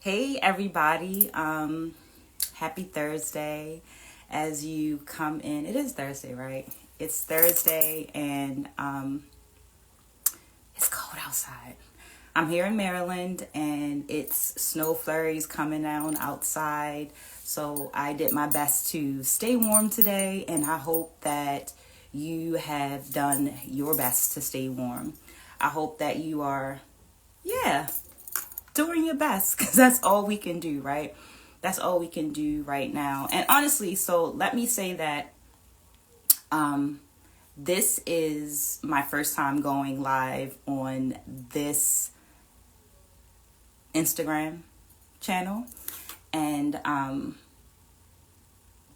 Hey everybody, happy Thursday as you come in. It is Thursday, right? It's Thursday and it's cold outside. I'm here in Maryland and it's snow flurries coming down outside. So I did my best to stay warm today and I hope that you have done your best to stay warm. I hope that you are, yeah, doing your best because that's all we can do, right? That's all we can do right now. And honestly, so let me say that this is my first time going live on this Instagram channel. And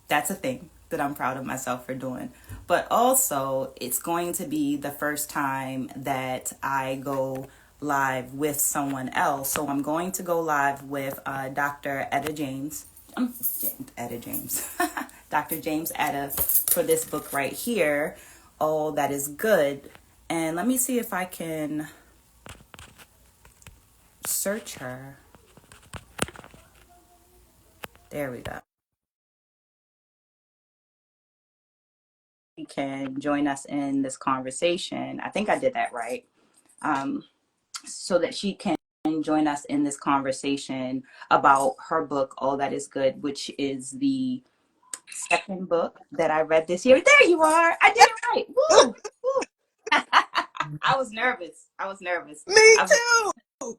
that's a thing that I'm proud of myself for doing. But also, it's going to be the first time that I go live with someone else. So I'm going to go live with Dr. Etta James. Etta James. Dr. James-Etta for this book right here, All That Is Good. And let me see if I can search her. There we go. Can join us in this conversation. I think I did that right. So that she can join us in this conversation about her book, All That Is Good, which is the second book that I read this year. There you are. I did it right. Woo! Woo. I was nervous. I was nervous. Me I, too.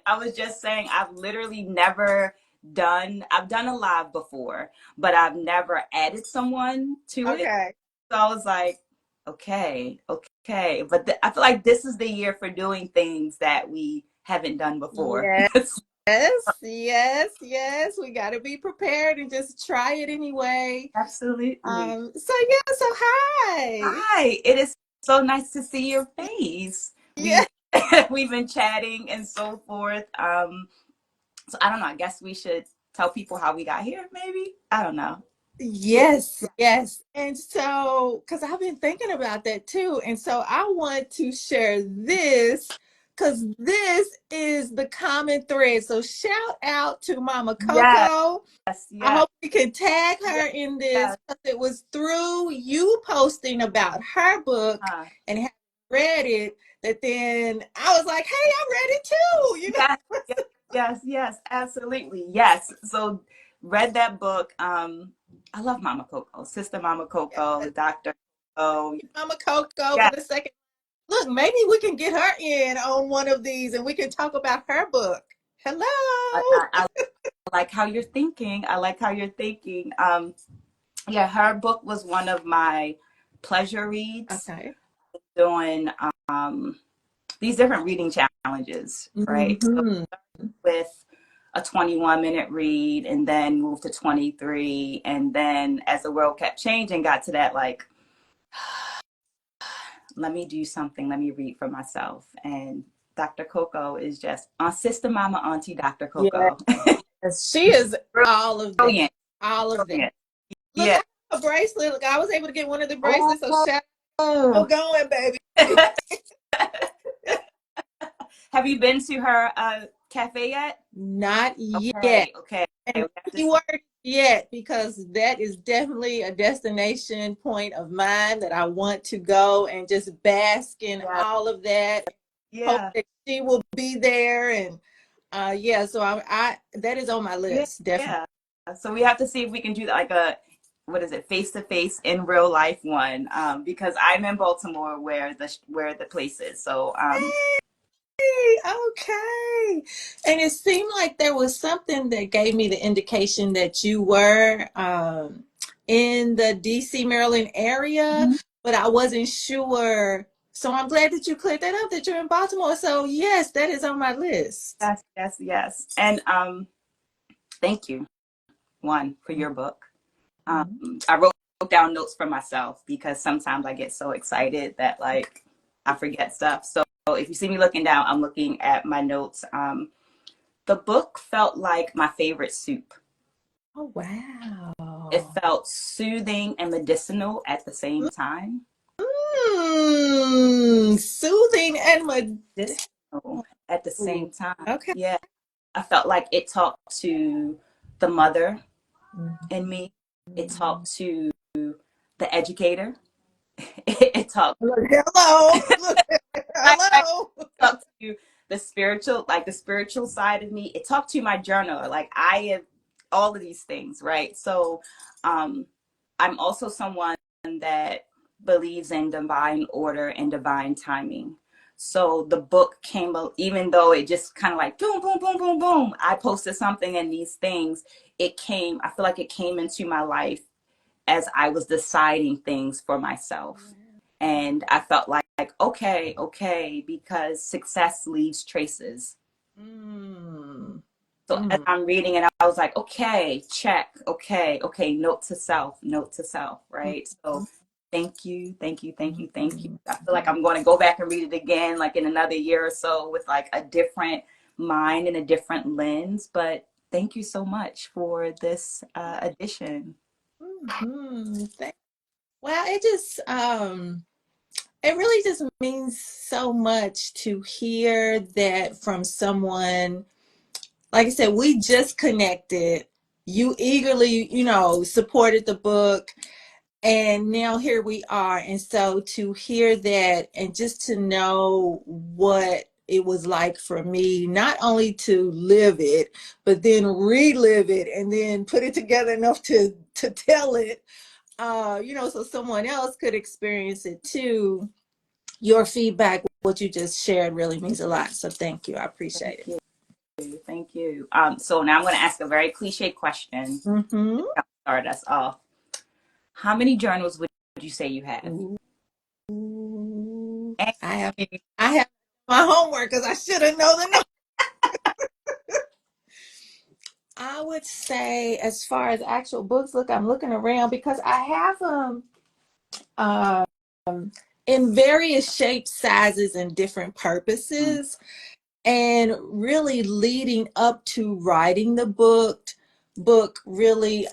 I was just saying, I've literally never I've done a live before, but I've never added someone to it. Okay. So I was like, okay. But I feel like this is the year for doing things that we haven't done before. Yes, yes. We got to be prepared and just try it anyway. Absolutely. So hi. Hi, it is so nice to see your face. Yeah. We've been chatting and so forth. So I don't know. I guess we should tell people how we got here, maybe. I don't know. Yes. And so, because I've been thinking about that too. And so I want to share this because this is the common thread. So shout out to Mama Yes, Coco. I yes, hope you can tag yes, her in this yes. because it was through you posting about her book Uh, and having read it that then I was like, hey, I read it too, yes, yes, absolutely. Yes. So read that book. I love Mama Coco, Sister Mama Coco, Dr. Coco. Mama Coco for Yeah, the second. Look, maybe we can get her in on one of these and we can talk about her book. Hello. I like how you're thinking. I like how you're thinking. Yeah, her book was one of my pleasure reads Okay. doing these different reading challenges, right? So Hmm. with a 21-minute read and then moved to 23. And then as the world kept changing, got to that like, let me do something, let me read for myself. And Dr. Coco is just Sister Mama Auntie Dr. Yes, Coco. she is all of that. Brilliant, All of that. brilliant. Look, Yeah. I have a bracelet. Look, I was able to get one of the bracelets. So Oh, shout out going, baby. have you been to her cafe yet? Not yet. Okay. We And have to see. keyword yet, because that is definitely a destination point of mine that I want to go and just bask in Yeah, all of that. Hope yeah, that she will be there. And yeah, so I that is on my yeah, list, definitely. yeah. So we have to see if we can do like a what is it, face to face in real life one, because I'm in Baltimore where the place is. So Okay. And it seemed like there was something that gave me the indication that you were in the DC, Maryland area, mhm. but I wasn't sure. So I'm glad that you cleared that up, that you're in Baltimore. So yes, that is on my list. Yes. And thank you, one, for your book. Mhm. I wrote down notes for myself because sometimes I get so excited that like I forget stuff. So if you see me looking down, I'm looking at my notes. The book felt like my favorite soup. Oh, It wow. felt soothing and medicinal at the same time. Soothing and medicinal. Medicinal at the same time. Okay. Yeah. I felt like it talked to the mother Mhm. in me. It talked to the educator. It talked Look, hello. Look, right, right. hello. Talked to the spiritual, like the spiritual side of me. It talked to my journal. Like I have all of these things, right? So um I'm also someone that believes in divine order and divine timing. So the book came, even though it just kind of like boom, boom, boom, boom, boom. I posted something and these things, it came, I feel like it came into my life as I was deciding things for myself. And I felt like, okay, okay, because success leaves traces. Mm. So as Mm. I'm reading it, I was like, okay, check, okay, okay, note to self, right? So thank you, thank you, thank you, thank you. Mhm. I feel like I'm going to go back and read it again, like in another year or so, with like a different mind and a different lens. But thank you so much for this edition. Mhm. Well, it really just means so much to hear that from someone. Like I said, we just connected. You eagerly, supported the book, and now here we are. And so to hear that and just to know what it was like for me, not only to live it, but then relive it and then put it together enough to tell it, so someone else could experience it too. Your feedback, what you just shared, really means a lot. So thank you. I appreciate Thank it. you. Thank you. So now I'm going to ask a very cliche question Mm-hmm. to start us off. How many journals would you say you have? Ooh, And I have my homework because I should have known the number. I would say, as far as actual books, look, I'm looking around because I have them in various shapes, sizes, and different purposes. And really leading up to writing the book really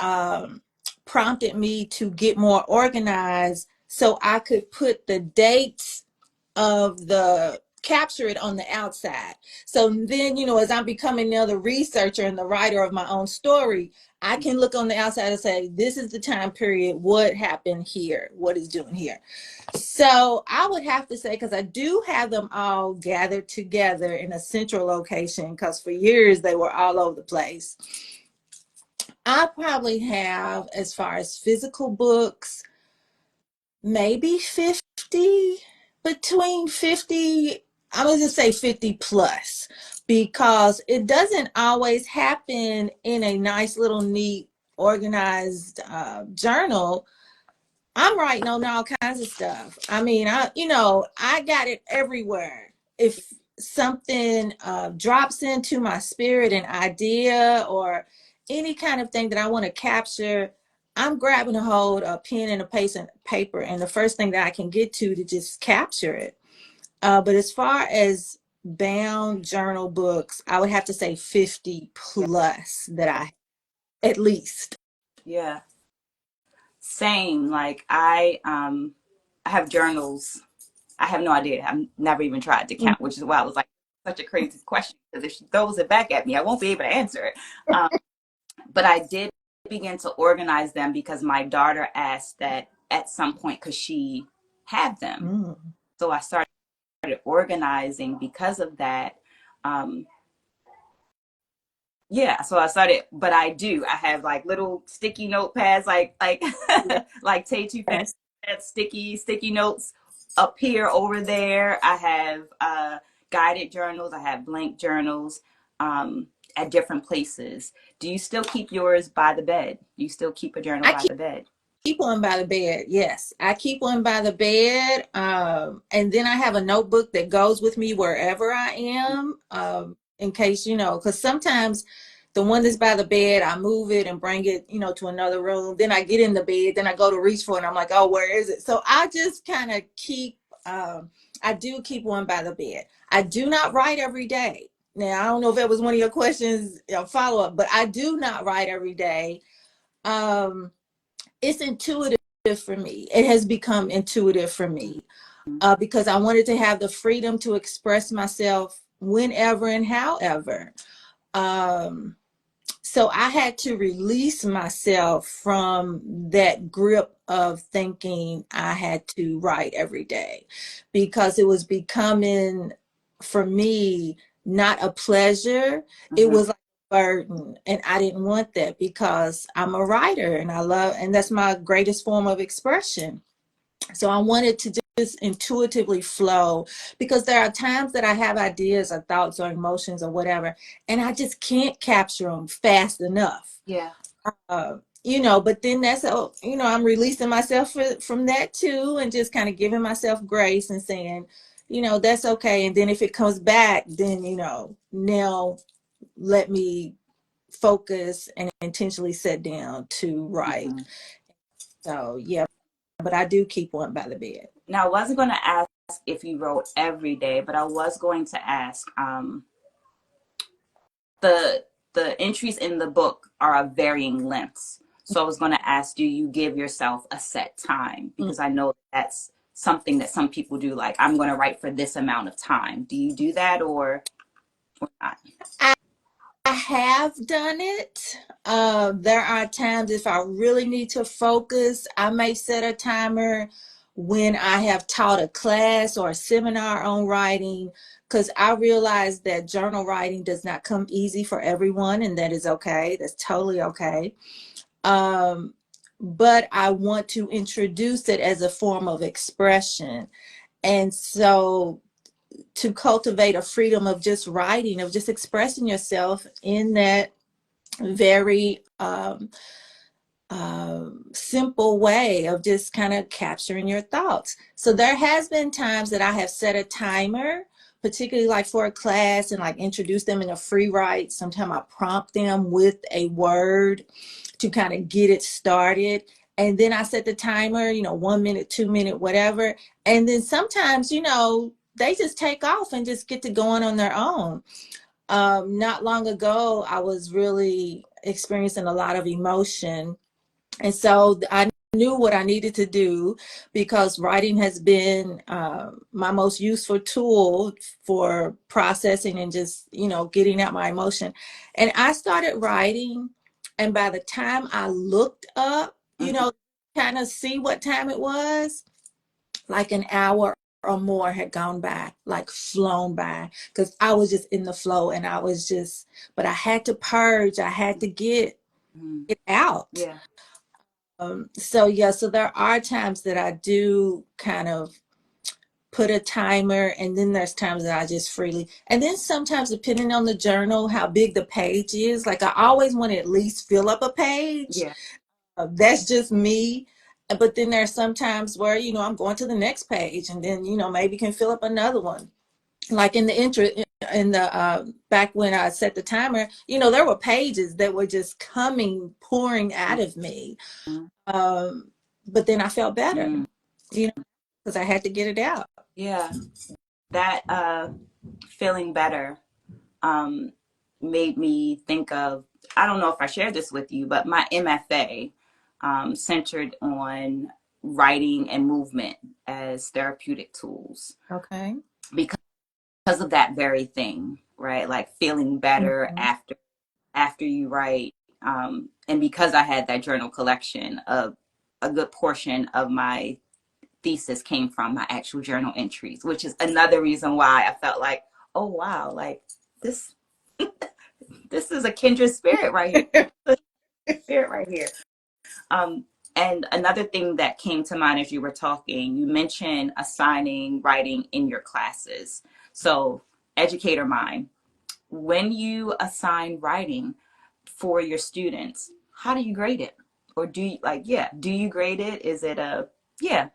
prompted me to get more organized so I could put the dates of the capture it on the outside. So then, as I'm becoming now the researcher and the writer of my own story, I can look on the outside and say, this is the time period, what happened here, what is doing here. So I would have to say, because I do have them all gathered together in a central location, because for years they were all over the place. I probably have, as far as physical books, maybe 50, between 50, I'm going to just say 50 plus, because it doesn't always happen in a nice little neat organized journal. I'm writing on all kinds of stuff. I mean, I got it everywhere. If something drops into my spirit, an idea or any kind of thing that I want to capture, I'm grabbing a hold of a pen and a paper, and the first thing that I can get to just capture it. But as far as bound journal books, I would have to say 50 yeah, plus that at least. yeah, same. Like I have journals. I have no idea. I've never even tried to count, which is why I was like such a crazy question. Because if she throws it back at me, I won't be able to answer it. Um, but I did begin to organize them because my daughter asked that at some point could she have them. Mm. So I started organizing because of that. Um, yeah, so I started, but I have like little sticky notepads, like like Tay Two Fat Yes. sticky notes up here over there. I have guided journals. I have blank journals at different places. Do you still keep yours by the bed? Do you still keep a journal I by the bed? keep one by the bed. Yes, I keep one by the bed. And then I have a notebook that goes with me wherever I am, in case, because sometimes the one that's by the bed, I move it and bring it, to another room. Then I get in the bed, then I go to reach for it, and I'm like, oh, where is it? So I just kind of I do keep one by the bed. I do not write every day. Now, I don't know if that was one of your questions, follow up, but I do not write every day. Um, it's intuitive for me. It has become intuitive for me because I wanted to have the freedom to express myself whenever and however. Um, so I had to release myself from that grip of thinking I had to write every day, because it was becoming, for me, not a pleasure. It Mm-hmm. was like a burden. And I didn't want that, because I'm a writer and I love, and that's my greatest form of expression. So I wanted to just intuitively flow, because there are times that I have ideas or thoughts or emotions or whatever, and I just can't capture them fast enough. Yeah. But then that's, I'm releasing myself from that too, and just kind of giving myself grace and saying, that's okay. And then if it comes back, then, now let me focus and intentionally sit down to write. Mm-hmm. So, yeah, but I do keep one by the bed. Now, I wasn't going to ask if you wrote every day, but I was going to ask, the the entries in the book are of varying lengths. So I was going to ask, do you give yourself a set time? Because I know that's something that some people do. Like, I'm going to write for this amount of time. Do you do that, or not? I have done it. There are times if I really need to focus, I may set a timer when I have taught a class or a seminar on writing, because I realize that journal writing does not come easy for everyone, and that is okay. That's totally okay. Um, but I want to introduce it as a form of expression. And so to cultivate a freedom of just writing, of just expressing yourself in that very simple way of just kind of capturing your thoughts. So there has been times that I have set a timer, particularly like for a class, and like introduce them in a free write. Sometimes I prompt them with a word to kind of get it started. And then I set the timer, 1 minute, 2 minute, whatever. And then sometimes, they just take off and just get to going on their own. Not long ago, I was really experiencing a lot of emotion. And so I knew what I needed to do, because writing has been my most useful tool for processing and just, getting out my emotion. And I started writing. And by the time I looked up, Mm-hmm. kind of see what time it was, like an hour or more had gone by, like flown by, because I was just in the flow, and I was just, but I had to purge, I had to get Mm-hmm. it out. Yeah. So yeah, so there are times that I do kind of put a timer, and then there's times that I just freely, and then sometimes depending on the journal, how big the page is, like I always want to at least fill up a page. Yeah. That's just me. But then there's some times where, I'm going to the next page, and then, maybe can fill up another one. Like in the intro, in the back when I set the timer, there were pages that were just pouring out of me. Mm-hmm. Um, but then I felt better, Mm-hmm. you know, because I had to get it out. Yeah. That feeling better um, made me think of, I don't know if I shared this with you, but my MFA centered on writing and movement as therapeutic tools Okay. because of that very thing, right? Like feeling better Mhm. after you write. And because I had that journal collection, of a good portion of my thesis came from my actual journal entries, which is another reason why I felt like, oh wow, like this this is a kindred spirit right here. Spirit right here. Um, and another thing that came to mind as you were talking, you mentioned assigning writing in your classes. So, educator mind, when you assign writing for your students, how do you grade it? Or do you do you grade it? Is it a, yeah.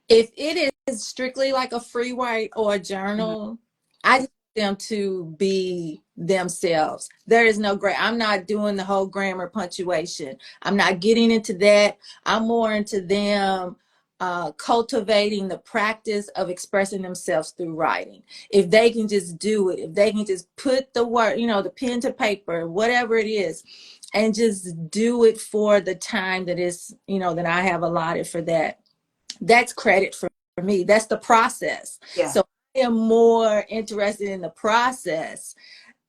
If it is strictly like a free write or a Mm-hmm. journal, I just want them to be themselves. There is no grade. I'm not doing the whole grammar punctuation. I'm not getting into that. I'm more into them cultivating the practice of expressing themselves through writing. If they can just do it, if they can just put the word, the pen to paper, whatever it is, and just do it for the time that is, that I have allotted for that, that's credit for me. That's the process. Yeah. So I am more interested in the process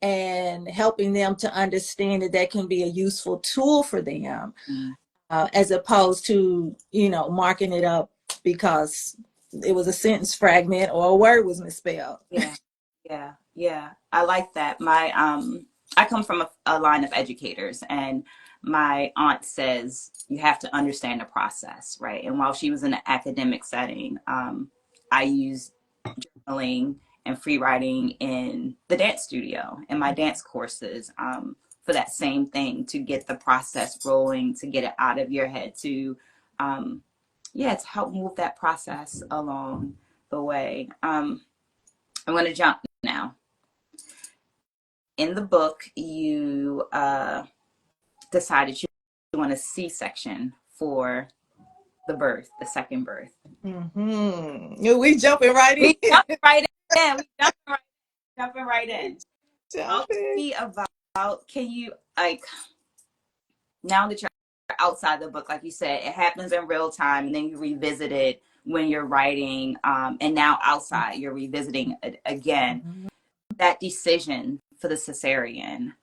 and helping them to understand that that can be a useful tool for them, Mm. as opposed to, marking it up because it was a sentence fragment or a word was misspelled. Yeah, yeah, yeah. I like that. I come from a line of educators, and my aunt says you have to understand the process, right? And while she was in an academic setting, I used journaling and free writing in the dance studio in my dance courses, for that same thing, to get the process rolling, to get it out of your head, to yeah, to help move that process along the way. I'm going to jump now. In the book, you decided you want a C-section for the birth, the second birth. We jumping right We in. jumping right in. We jumping right in. Talk to Jumping. me about, can you, like, now that you're outside the book, like you said, it happens in real time, and then you revisit it when you're writing, and now outside, you're revisiting it again. That decision for the cesarean.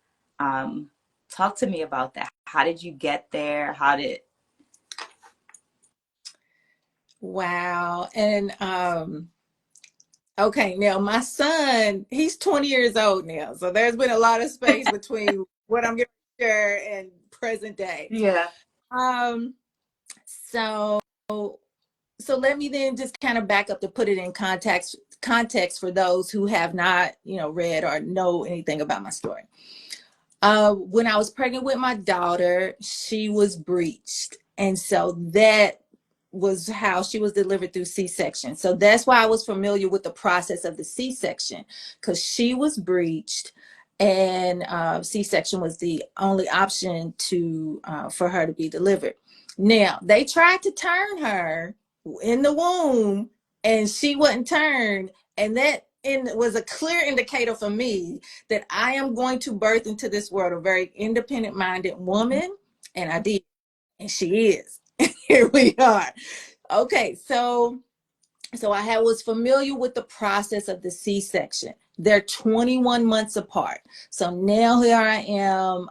Um, Talk to me about that. How did you get there? How did? Wow. And okay, now my son, he's 20 years old now. So there's been a lot of space between what I'm going to share and present day. Yeah. Um, so so let me then just kind of back up to put it in context for those who have not, read or know anything about my story. When I was pregnant with my daughter, she was breached. And so that was how she was delivered through C-section. So that's why I was familiar with the process of the C-section, because she was breached, and C-section was the only option to for her to be delivered. Now, they tried to turn her in the womb, and she wasn't turned. And that was a clear indicator for me that I am going to birth into this world a very independent minded woman. And I did. And she is. Here we are. Okay, so I was familiar with the process of the C-section. They're 21 months apart. So now here I am,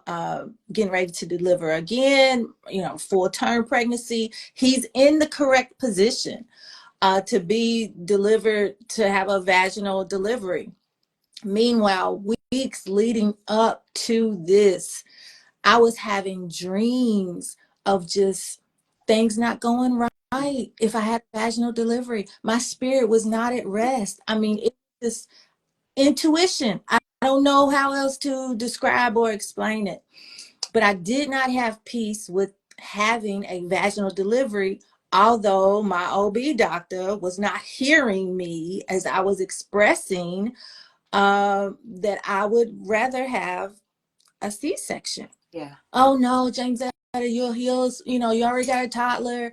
getting ready to deliver again, full term pregnancy. He's in the correct position to be delivered, to have a vaginal delivery. Meanwhile, weeks leading up to this, I was having dreams of just things not going right. If I had vaginal delivery, my spirit was not at rest. I mean, it's just intuition. I don't know how else to describe or explain it, but I did not have peace with having a vaginal delivery, although my OB doctor was not hearing me as I was expressing that I would rather have a C-section. Yeah. Oh no, James-Etta, you'll heal. You already got a toddler.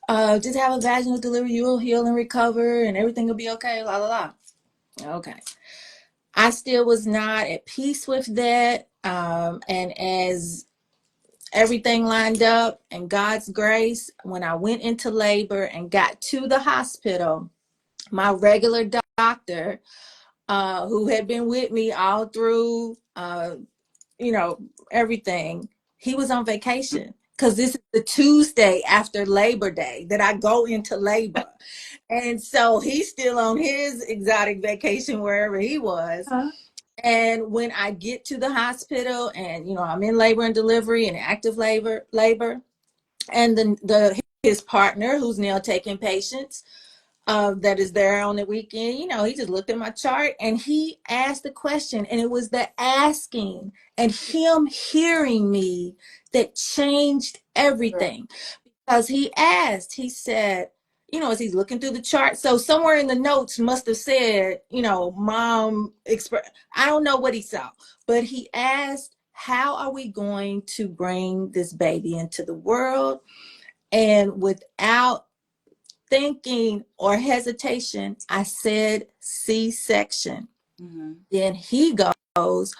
Just have a vaginal delivery. You'll heal and recover, and everything will be okay. La la la. Okay. I still was not at peace with that. And as everything lined up and God's grace, when I went into labor and got to the hospital, my regular doctor, who had been with me all through, everything, he was on vacation because this is the Tuesday after Labor Day that I go into labor. And so he's still on his exotic vacation wherever he was. Huh? And when I get to the hospital and, I'm in labor and delivery and active labor, and his partner, who's now taking patients, that is there on the weekend, he just looked at my chart and he asked the question, and it was the asking and him hearing me that changed Yeah. everything. Because he said, as he's looking through the chart, so somewhere in the notes must have said, mom express. I don't know what he saw, but he asked, how are we going to bring this baby into the world? And without thinking or hesitation, I said C-section. Mm-hmm. Then he goes,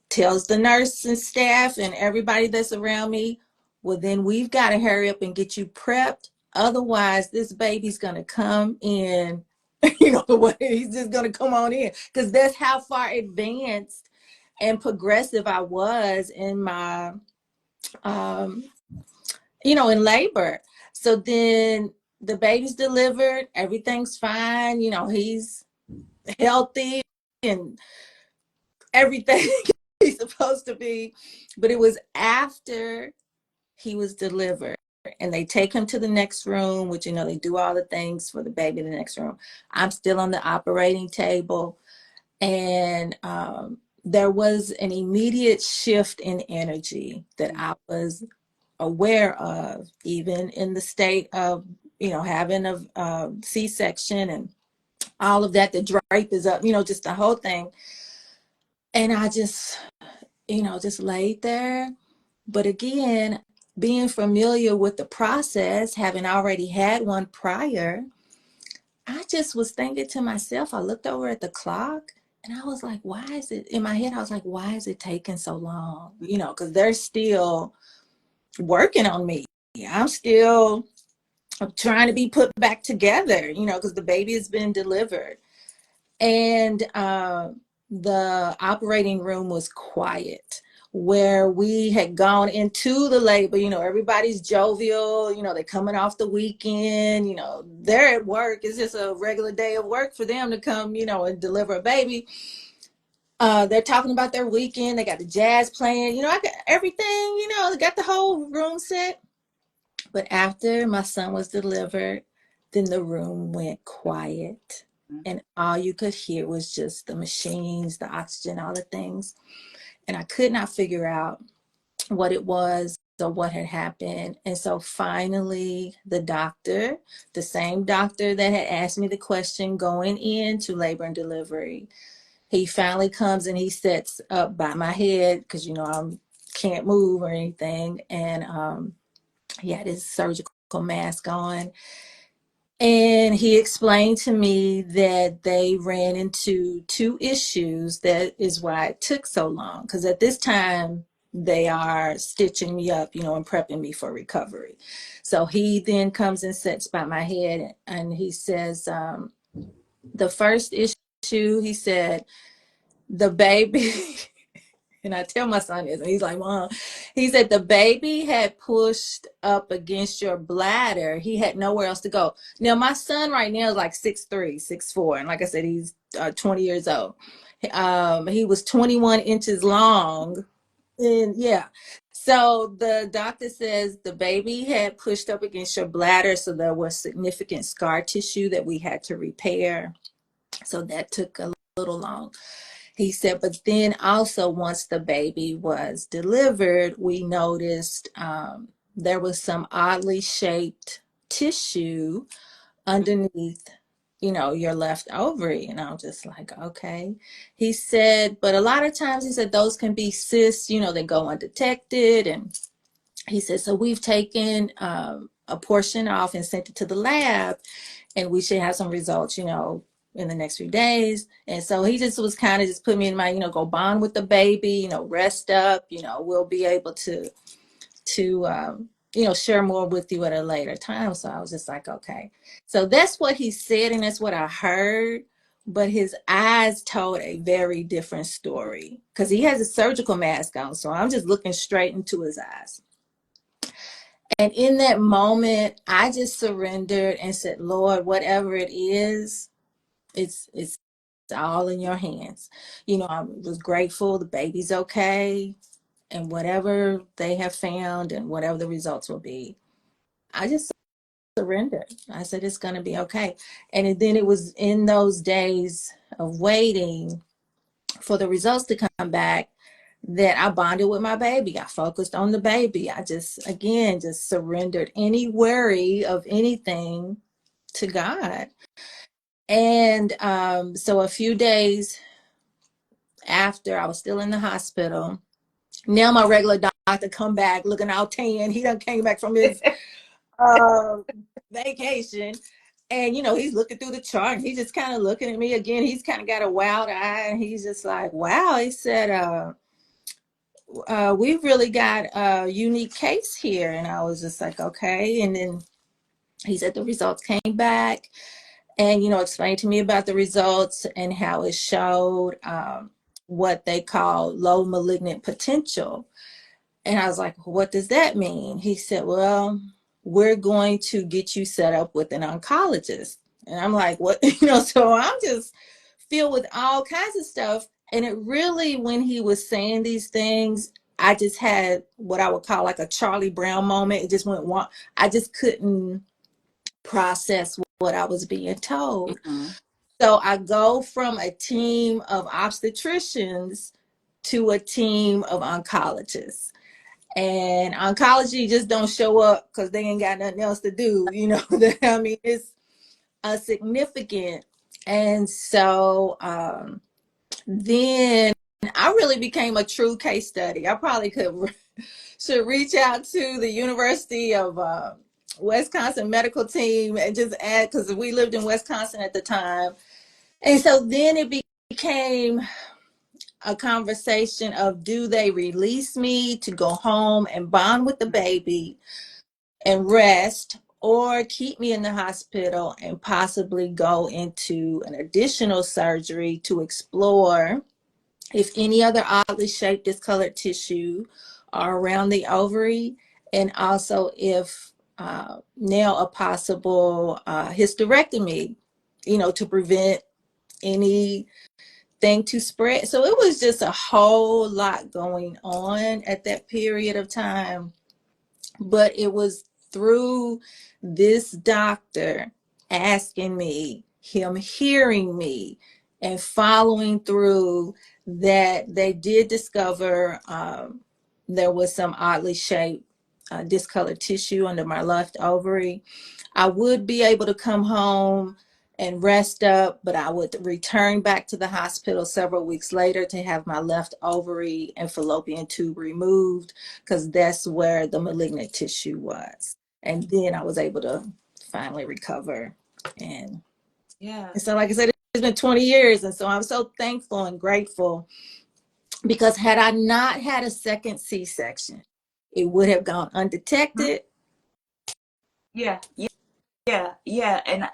tells the nurse and staff and everybody that's around me, well, then we've got to hurry up and get you prepped. Otherwise, this baby's going to come in, he's just going to come on in, because that's how far advanced and progressive I was in my, um, in labor. So then the baby's delivered, everything's fine, he's healthy and everything he's supposed to be. But it was after he was delivered and they take him to the next room, which, they do all the things for the baby in the next room. I'm still on the operating table. And there was an immediate shift in energy that I was aware of, even in the state of, having a C-section and all of that. The drape is up, just the whole thing. And I just laid there. But again, being familiar with the process, having already had one prior, I just was thinking to myself, I looked over at the clock and I was like, why is it in my head? I was like, why is it taking so long? Because they're still working on me. I'm trying to be put back together, because the baby has been delivered. And the operating room was quiet, where we had gone into the labor. Everybody's jovial, they're coming off the weekend, they're at work. It's just a regular day of work for them to come, and deliver a baby. They're talking about their weekend. They got the jazz playing, I got everything, they got the whole room set. But after my son was delivered, then the room went quiet. And all you could hear was just the machines, the oxygen, all the things. And I could not figure out what it was or what had happened. And so finally, the doctor, the same doctor that had asked me the question going into labor and delivery, he finally comes and he sits up by my head because, I can't move or anything. And he had his surgical mask on. And he explained to me that they ran into two issues. That is why it took so long. Because at this time, they are stitching me up, and prepping me for recovery. So he then comes and sits by my head and he says, the first issue, he said, the baby, and I tell my son this, and he's like, Mom, he said, the baby had pushed up against your bladder. He had nowhere else to go. Now, my son right now is like 6'3", 6'4". And like I said, he's 20 years old. He was 21 inches long. And yeah. So the doctor says the baby had pushed up against your bladder. So there was significant scar tissue that we had to repair. So that took a little long. He said, but then also once the baby was delivered, we noticed there was some oddly shaped tissue underneath, your left ovary. And I was just like, okay. He said, but a lot of times he said those can be cysts, they go undetected. And he said, so we've taken a portion off and sent it to the lab and we should have some results, in the next few days. And so he just was kind of just put me in mind, go bond with the baby, rest up, we'll be able to share more with you at a later time. So I was just like, okay. So that's what he said and that's what I heard. But his eyes told a very different story because he has a surgical mask on. So I'm just looking straight into his eyes. And in that moment, I just surrendered and said, Lord, whatever it is, it's all in your hands. I was grateful the baby's okay and whatever they have found and whatever the results will be. I just surrendered. I said, it's going to be okay. And then it was in those days of waiting for the results to come back that I bonded with my baby. I focused on the baby. I just surrendered any worry of anything to God. And so a few days after, I was still in the hospital. Now my regular doctor come back looking all tan. He done came back from his uh, vacation. And, he's looking through the chart and he's just kind of looking at me again. He's kind of got a wild eye and he's just like, wow. He said, we've really got a unique case here. And I was just like, okay. And then he said the results came back and, explained to me about the results and how it showed what they call low malignant potential. And I was like, what does that mean? He said, well, we're going to get you set up with an oncologist. And I'm like, what? So I'm just filled with all kinds of stuff. And it really, when he was saying these things, I just had what I would call like a Charlie Brown moment. It just went one. I just couldn't process what I was being told. Mm-hmm. So I go from a team of obstetricians to a team of oncologists. And oncology just don't show up because they ain't got nothing else to do. I mean, it's a significant. And so then I really became a true case study. I probably should reach out to the University of Wisconsin medical team and just add, because we lived in Wisconsin at the time. And so then it became a conversation of, do they release me to go home and bond with the baby and rest, or keep me in the hospital and possibly go into an additional surgery to explore if any other oddly shaped discolored tissue are around the ovary, and also if now a possible hysterectomy, to prevent anything to spread. So it was just a whole lot going on at that period of time. But it was through this doctor asking me, him hearing me, and following through, that they did discover there was some oddly shaped discolored tissue under my left ovary. I would be able to come home and rest up, but I would return back to the hospital several weeks later to have my left ovary and fallopian tube removed, because that's where the malignant tissue was. And then I was able to finally recover. And, Yeah. and so, like I said, it's been 20 years. And so I'm so thankful and grateful, because had I not had a second C-section, it would have gone undetected. Yeah. Yeah. Yeah. Yeah. And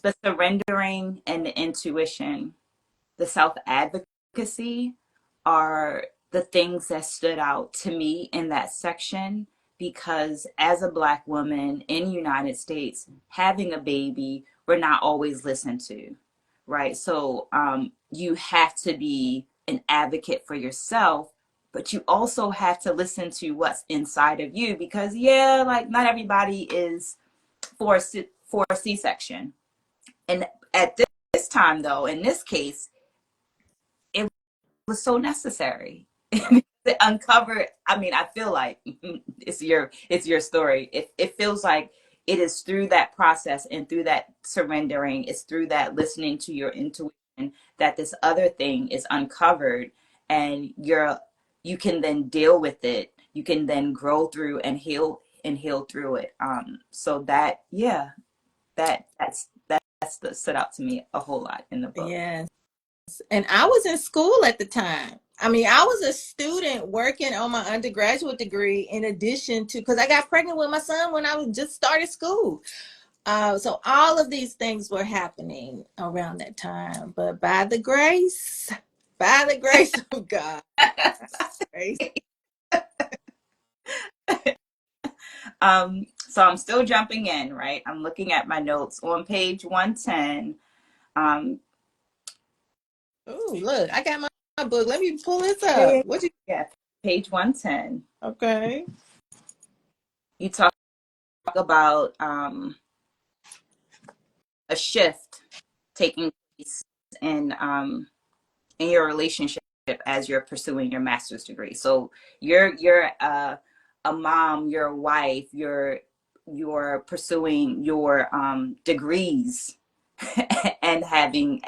the surrendering and the intuition, the self advocacy are the things that stood out to me in that section, because as a Black woman in the United States, having a baby, we're not always listened to, right? So you have to be an advocate for yourself, but you also have to listen to what's inside of you, because yeah, like not everybody is for a C-section. And at this time, though, in this case, it was so necessary. It uncovered. I mean, I feel like it's your story. It feels like it is through that process and through that surrendering, it's through that listening to your intuition, that this other thing is uncovered, and you can then deal with it. You can then grow through and heal through it. So that, yeah, that's the stood out to me a whole lot in the book. Yes. And I was in school at the time. I mean, I was a student working on my undergraduate degree, in addition to, because I got pregnant with my son when I was just started school. So all of these things were happening around that time. But by the grace of God, grace. So I'm still jumping in, right? I'm looking at my notes on page 110. Um, Oh, look, I got my book. Let me pull this yeah, up. yeah, What you? yeah. Page 110. Okay. You talk about a shift taking place in your relationship as you're pursuing your master's degree. So you're a mom, you're a wife, you're pursuing your degrees and having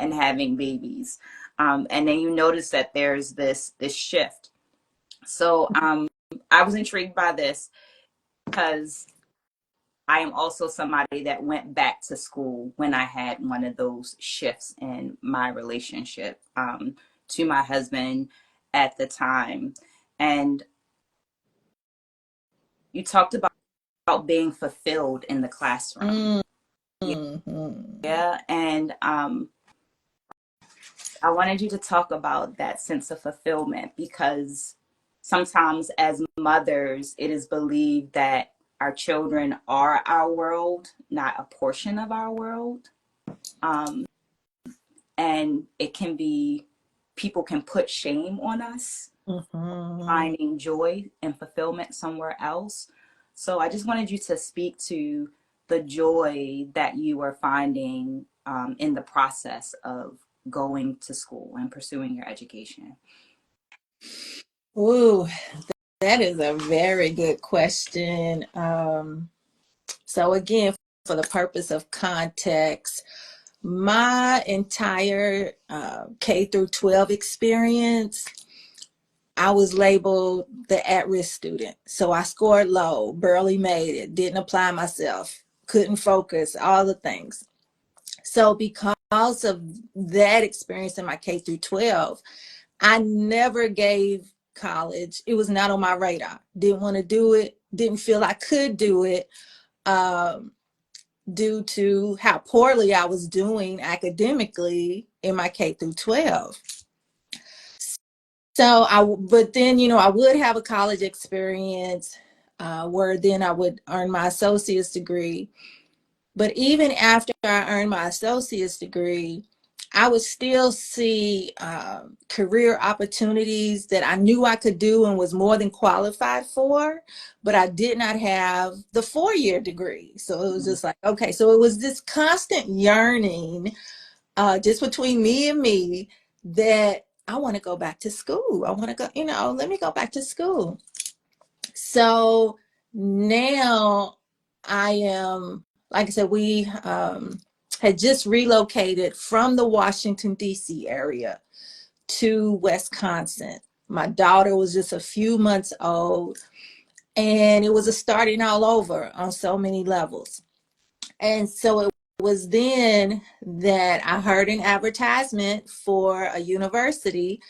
babies, and then you notice that there's this shift. So I was intrigued by this because I am also somebody that went back to school when I had one of those shifts in my relationship to my husband at the time. And you talked about being fulfilled in the classroom. Mm-hmm. Yeah. And I wanted you to talk about that sense of fulfillment because sometimes as mothers, it is believed that our children are our world, not a portion of our world. Um, and it can be, people can put shame on us Mhm. finding joy and fulfillment somewhere else. So I just wanted you to speak to the joy that you are finding in the process of going to school and pursuing your education. Ooh, that is a very good question. So again, for the purpose of context, my entire K through 12 experience, I was labeled the at-risk student. So I scored low, barely made it, didn't apply myself, couldn't focus, all the things. So because of that experience in my K through 12, I never gave college. It was not on my radar. Didn't want to do it, didn't feel I could do it. Um, Due to how poorly I was doing academically in my K through 12. But then, I would have a college experience where then I would earn my associate's degree. But even after I earned my associate's degree, I would still see career opportunities that I knew I could do and was more than qualified for, but I did not have the 4-year degree. So it was just like, okay, so it was this constant yearning just between me and me that I want to go back to school. I want to go, let me go back to school. So now I am, like I said, we had just relocated from the Washington, D.C. area to Wisconsin. My daughter was just a few months old, and it was a starting all over on so many levels. And so it was then that I heard an advertisement for a university,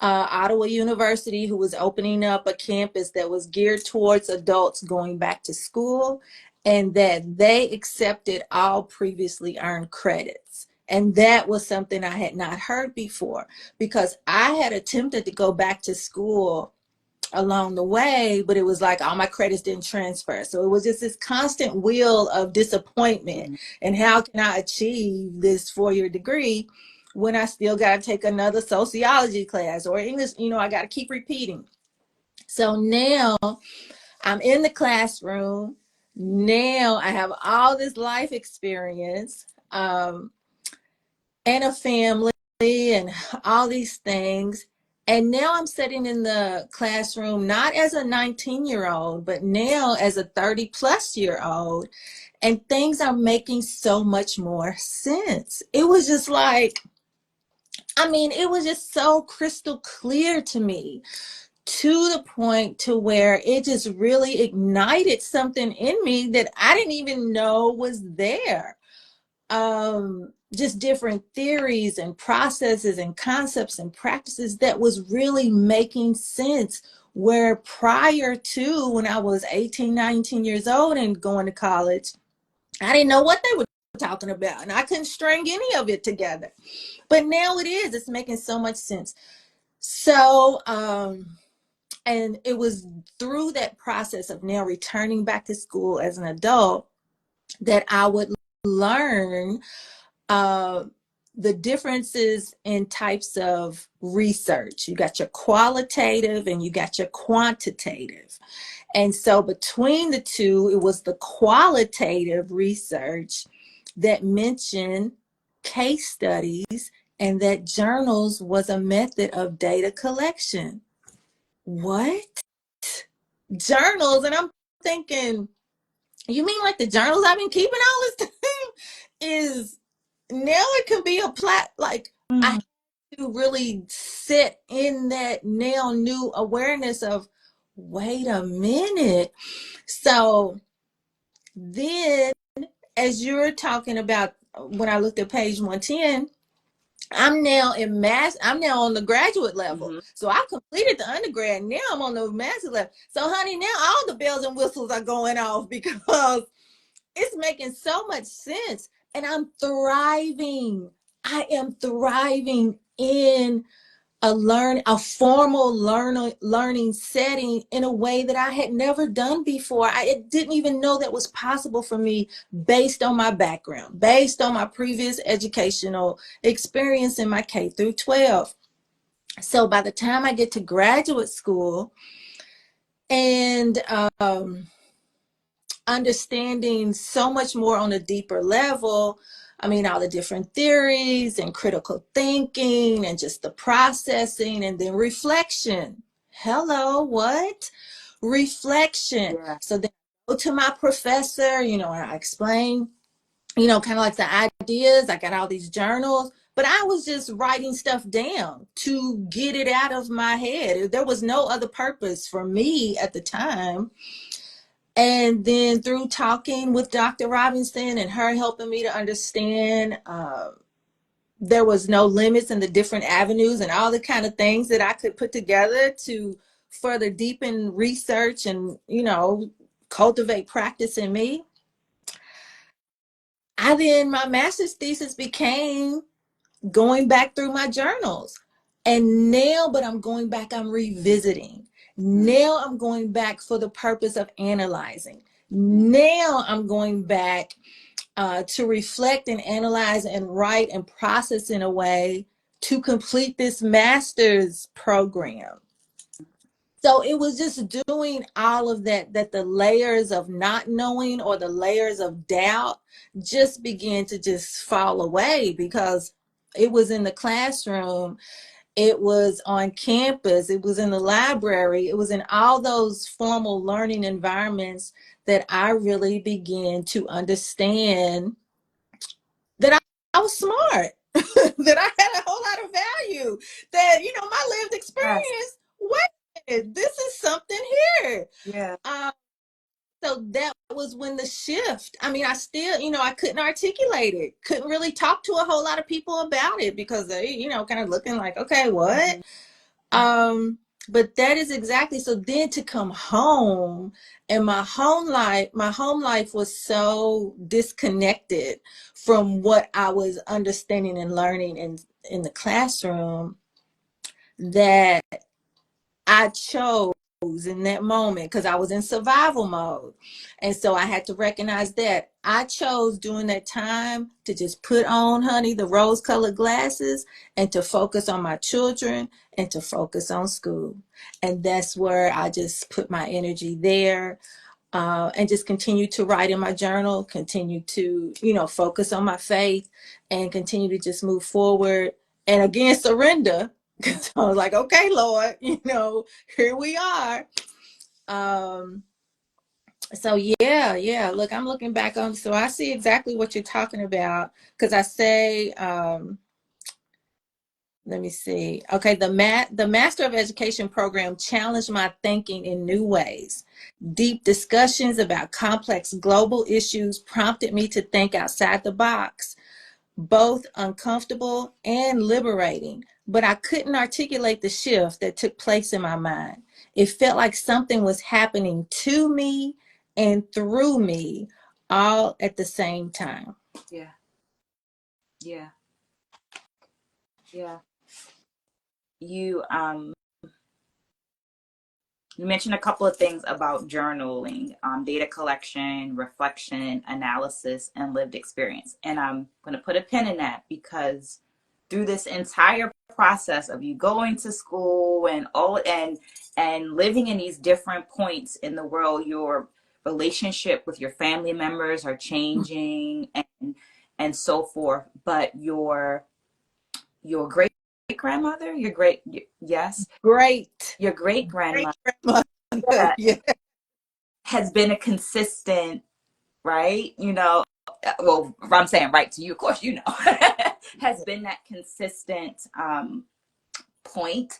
Ottawa University, who was opening up a campus that was geared towards adults going back to school, and that they accepted all previously earned credits. And that was something I had not heard before, because I had attempted to go back to school along the way, but it was like all my credits didn't transfer. So it was just this constant wheel of disappointment. Mm-hmm. And how can I achieve this 4-year degree when I still got to take another sociology class or English? I got to keep repeating. So now I'm in the classroom. Now I have all this life experience and a family and all these things. And now I'm sitting in the classroom, not as a 19-year-old, but now as a 30-plus-year-old. And things are making so much more sense. It was just like, it was just so crystal clear to me, to the point to where it just really ignited something in me that I didn't even know was there. Just different theories and processes and concepts and practices that was really making sense, where prior to when I was 18, 19 years old and going to college, I didn't know what they were talking about, and I couldn't string any of it together. But now it's making so much sense. So and it was through that process of now returning back to school as an adult that I would learn uh, the differences in types of research. You got your qualitative and you got your quantitative. And so between the two, it was the qualitative research that mentioned case studies and that journals was a method of data collection. What? Journals? And I'm thinking, you mean like the journals I've been keeping all this time is now it can be a like I have to really sit in that now new awareness of, wait a minute. So then, as you're talking about, when I looked at page 110, I'm now on the graduate level. Mm-hmm. So I completed the undergrad. Now I'm on the master level. So honey, now all the bells and whistles are going off because it's making so much sense. And I'm thriving. I am thriving in a formal learning setting in a way that I had never done before. I didn't even know that was possible for me based on my background, based on my previous educational experience in my K through 12. So by the time I get to graduate school and understanding so much more on a deeper level. I mean, all the different theories and critical thinking and just the processing and then reflection. Hello, what? Reflection. Yeah. So then I go to my professor, and I explain, kind of like the ideas. I got all these journals, but I was just writing stuff down to get it out of my head. There was no other purpose for me at the time. And then through talking with Dr. Robinson and her helping me to understand there was no limits in the different avenues and all the kind of things that I could put together to further deepen research and, cultivate practice in me. My master's thesis became going back through my journals. And now, but I'm going back, I'm revisiting. Now I'm going back for the purpose of analyzing. Now I'm going back to reflect and analyze and write and process in a way to complete this master's program. So it was just doing all of that the layers of not knowing or the layers of doubt just began to just fall away because it was in the classroom, it was on campus, it was in the library, it was in all those formal learning environments that I really began to understand that I was smart, that I had a whole lot of value, that, my lived Yes. experience, wait a minute, this is something here. Yeah. So that was when the shift, I mean, I still, I couldn't articulate it, couldn't really talk to a whole lot of people about it because they, kind of looking like, okay, what? Mhm. Um, but that is exactly, so then to come home and my home life was so disconnected from what I was understanding and learning in the classroom that I chose in that moment because I was in survival mode. And so I had to recognize that I chose during that time to just put on, honey, the rose colored glasses and to focus on my children and to focus on school. And that's where I just put my energy there. And just continue to write in my journal, continue to, focus on my faith and continue to just move forward. And again, surrender. Because I was like, okay, Lord, here we are. Um, so yeah. Look, I'm looking back on, so I see exactly what you're talking about. Because I say, let me see. Okay, the Master of Education program challenged my thinking in new ways. Deep discussions about complex global issues prompted me to think outside the box, both uncomfortable and liberating. But I couldn't articulate the shift that took place in my mind. It felt like something was happening to me and through me all at the same time. Yeah. Yeah. Yeah. You you mentioned a couple of things about journaling, data collection, reflection, analysis, and lived experience. And I'm going to put a pin in that because through this entire process of you going to school and living in these different points in the world, your relationship with your family members are changing and so forth. But your great grandmother, yes, Great, your great great grandmother grandmother. Yeah. has been a consistent, right? Well, I'm saying right to you, of course, has been that consistent point,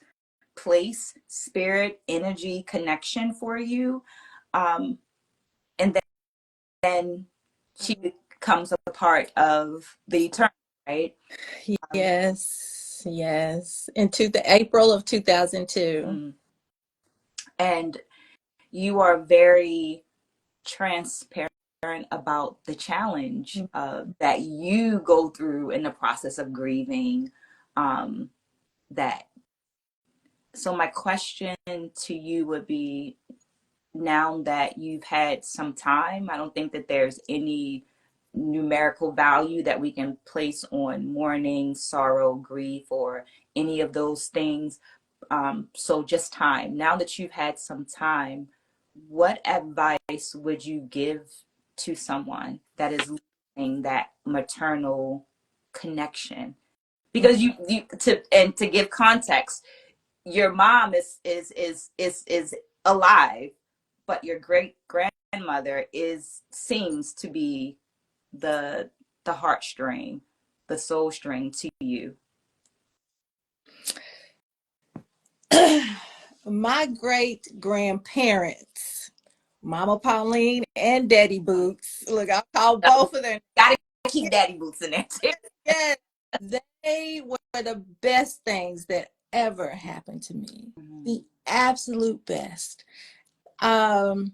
place, spirit, energy, connection for you. Um, and then she becomes a part of the eternal, right? Um, Yes. Into the April of 2002. mm. And you are very transparent about the challenge that you go through in the process of grieving. that. So my question to you would be, now that you've had some time, I don't think that there's any numerical value that we can place on mourning, sorrow, grief, or any of those things. So just time. Now that you've had some time, what advice would you give to someone that is losing that maternal connection? Because you to give context, your mom is alive, but your great grandmother is seems to be the heartstring, the soul string to you. My great grandparents, Mama Pauline and Daddy Boots. Look, I'll call both of them. Gotta keep daddy boots in there too. Yes, they were the best things that ever happened to me. The absolute best. Um,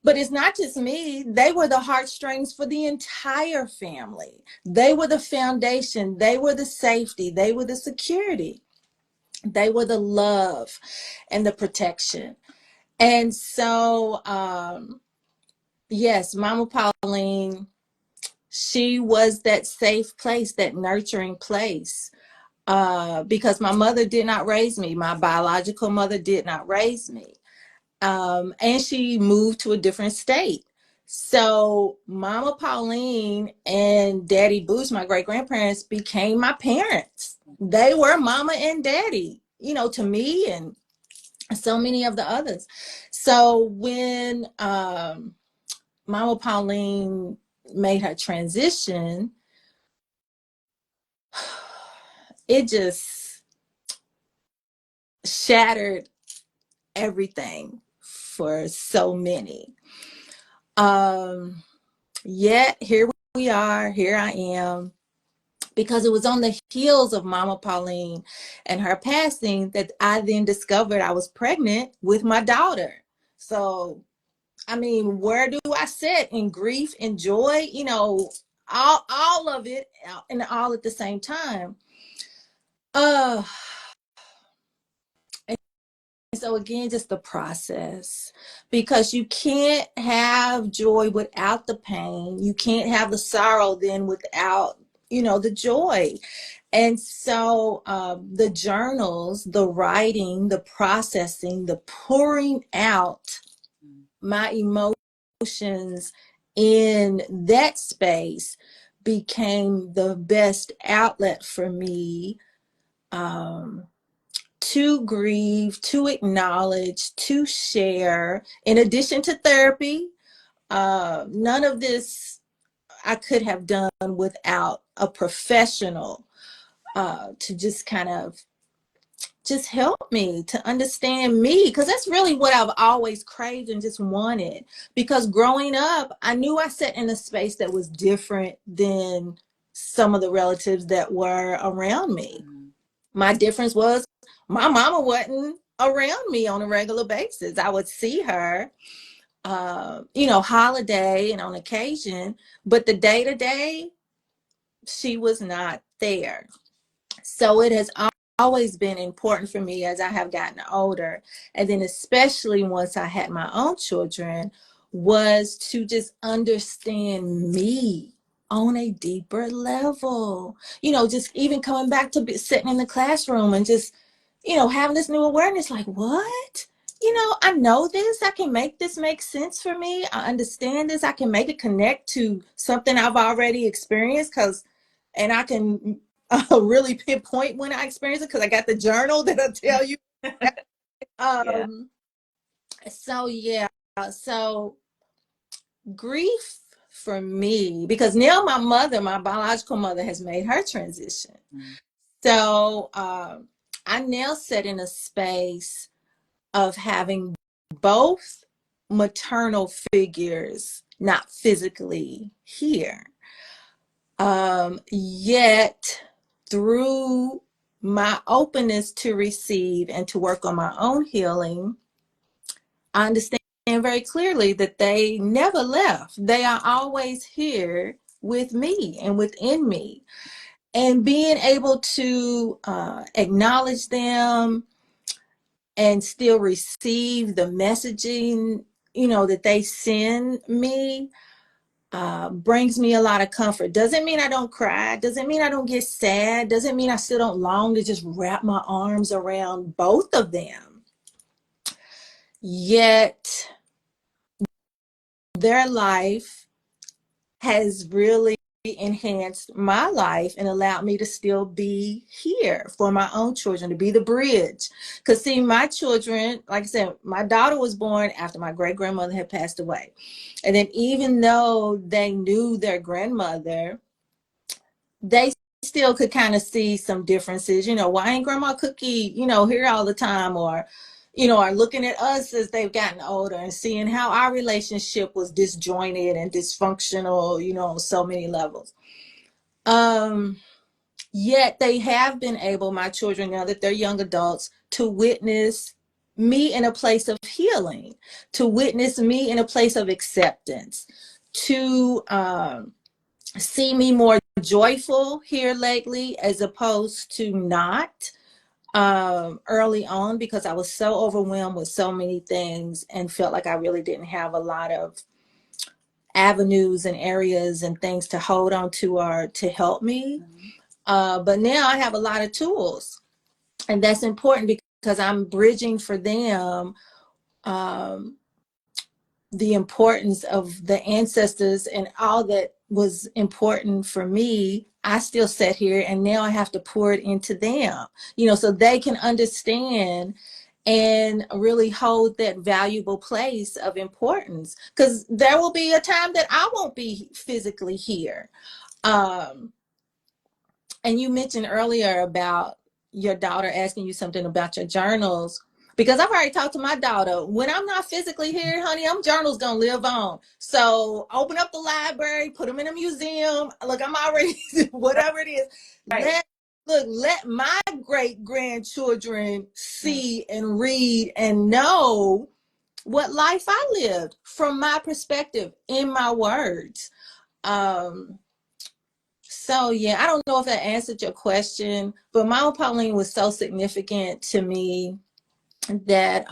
but it's not just me. They were the heartstrings for the entire family. They were the foundation. They were the safety. They were the security. They were the love and the protection. And so, yes, Mama Pauline, she was that safe place, that nurturing place. Because my mother did not raise me. My biological mother did not raise me. And she moved to a different state. So Mama Pauline and Daddy Boots, my great grandparents, became my parents. They were Mama and Daddy, to me and so many of the others. So when Mama Pauline made her transition, it just shattered everything for so many. Yet here we are, here I am, because it was on the heels of Mama Pauline and her passing that I then discovered I was pregnant with my daughter. So, I mean, where do I sit in grief and joy? All of it and all at the same time. Uh, So again, just the process, because you can't have joy without the pain. You can't have the sorrow then without, the joy. And so the journals, the writing, the processing, the pouring out my emotions in that space became the best outlet for me. To grieve, to acknowledge, to share, in addition to therapy. None of this I could have done without a professional to just kind of just help me to understand me, because that's really what I've always craved and just wanted. Because growing up, I knew I sat in a space that was different than some of the relatives that were around me. My difference was my mama wasn't around me on a regular basis. I would see her, holiday and on occasion, but the day to day, she was not there. So it has always been important for me as I have gotten older, and then especially once I had my own children, was to just understand me on a deeper level. Just even coming back to sitting in the classroom and just, having this new awareness, like, what? I know this. I can make this make sense for me. I understand this. I can make it connect to something I've already experienced, and I can really pinpoint when I experience it because I got the journal that'll tell you. Yeah. um, so yeah, so grief for me, because now my biological mother, has made her transition. So I now sit in a space of having both maternal figures not physically here. Yet through my openness to receive and to work on my own healing, I understand very clearly that they never left. They are always here with me and within me. and being able to acknowledge them and still receive the messaging, that they send me, brings me a lot of comfort. Doesn't mean I don't cry. Doesn't mean I don't get sad. Doesn't mean I still don't long to just wrap my arms around both of them. Yet their life has really enhanced my life and allowed me to still be here for my own children, to be the bridge. Because see, my children, like I said, my daughter was born after my great grandmother had passed away. And then even though they knew their grandmother, they still could kind of see some differences. Why ain't grandma Cookie, here all the time? Or, are looking at us as they've gotten older and seeing how our relationship was disjointed and dysfunctional, on so many levels. Yet they have been able, my children, now that they're young adults, to witness me in a place of healing, to witness me in a place of acceptance, to see me more joyful here lately as opposed to not, early on, because I was so overwhelmed with so many things and felt like I really didn't have a lot of avenues and areas and things to hold on to or to help me. But now I have a lot of tools, and that's important because I'm bridging for them, um, the importance of the ancestors and all that was important for me. I still sit here and now I have to pour it into them, so they can understand and really hold that valuable place of importance, because there will be a time that I won't be physically here. Um, and you mentioned earlier about your daughter asking you something about your journals, because I've already talked to my daughter. When I'm not physically here, honey, I'm journals gonna live on. So open up the library, put them in a museum. Look, I'm already whatever it is. Right. Let my great grandchildren see and read and know what life I lived from my perspective in my words. Um, so yeah, I don't know if that answered your question, but Mama Pauline was so significant to me that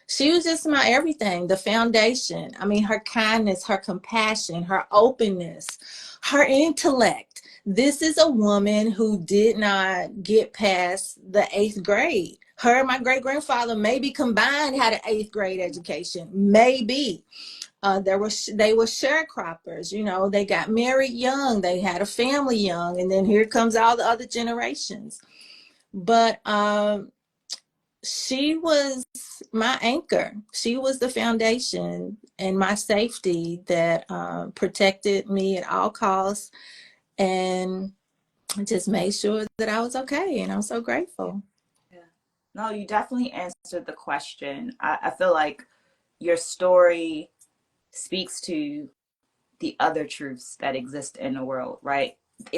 she was just my everything, the foundation. I mean, her kindness, her compassion, her openness, her intellect. This is a woman who did not get past the 8th grade. Her and my great grandfather maybe combined had an 8th grade education, maybe. They were sharecroppers. They got married young, they had a family young, and then here comes all the other generations. But she was my anchor. She was the foundation and my safety that protected me at all costs and just made sure that I was okay. And I'm so grateful. Yeah. No, you definitely answered the question. I feel like your story speaks to the other truths that exist in the world, right?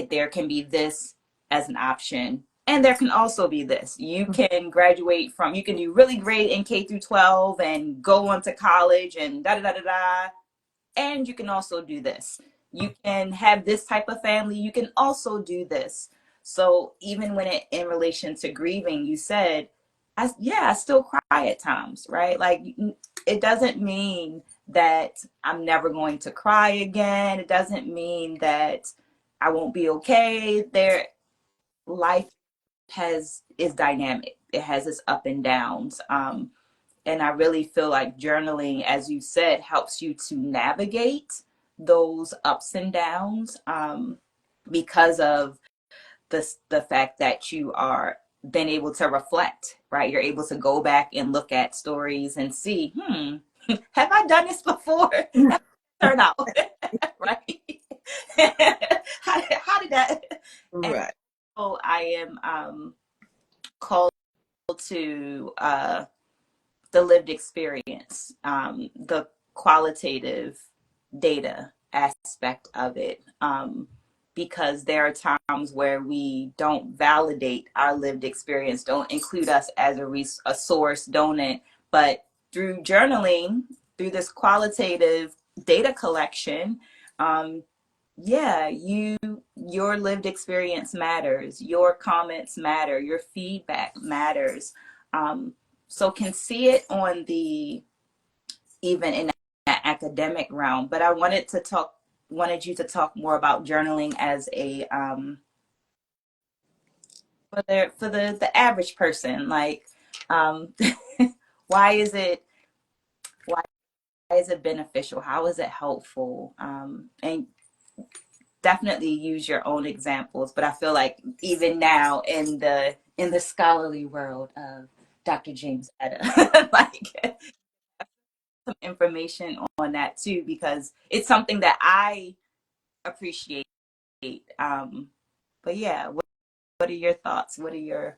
There can be this as an option, and there can also be this. You can graduate from, you can do really great in K through 12 and go on to college and da da da da da. And you can also do this. You can have this type of family. You can also do this. So even when in relation to grieving, you said, I still cry at times, right? Like it doesn't mean that I'm never going to cry again. It doesn't mean that I won't be okay. Life is dynamic. It has its up and downs. And I really feel like journaling, as you said, helps you to navigate those ups and downs, because of the fact that you are been able to reflect, right? You're able to go back and look at stories and see, have I done this before? How did it turn out? Right? How did that? And Right. so I am called to the lived experience, the qualitative data aspect of it, because there are times where we don't validate our lived experience, don't include us as a source, don't it? But through journaling, through this qualitative data collection, um, yeah, your lived experience matters, your comments matter, your feedback matters. Um, so can see it on the even in that academic realm. But I wanted you to talk more about journaling as a for the average person. Like, um, why is it why is it beneficial? How is it helpful? And definitely use your own examples. But I feel like even now in the scholarly world of Dr. James-Etta, like some information on that too, because it's something that I appreciate. Um, but yeah, what are your thoughts? What are your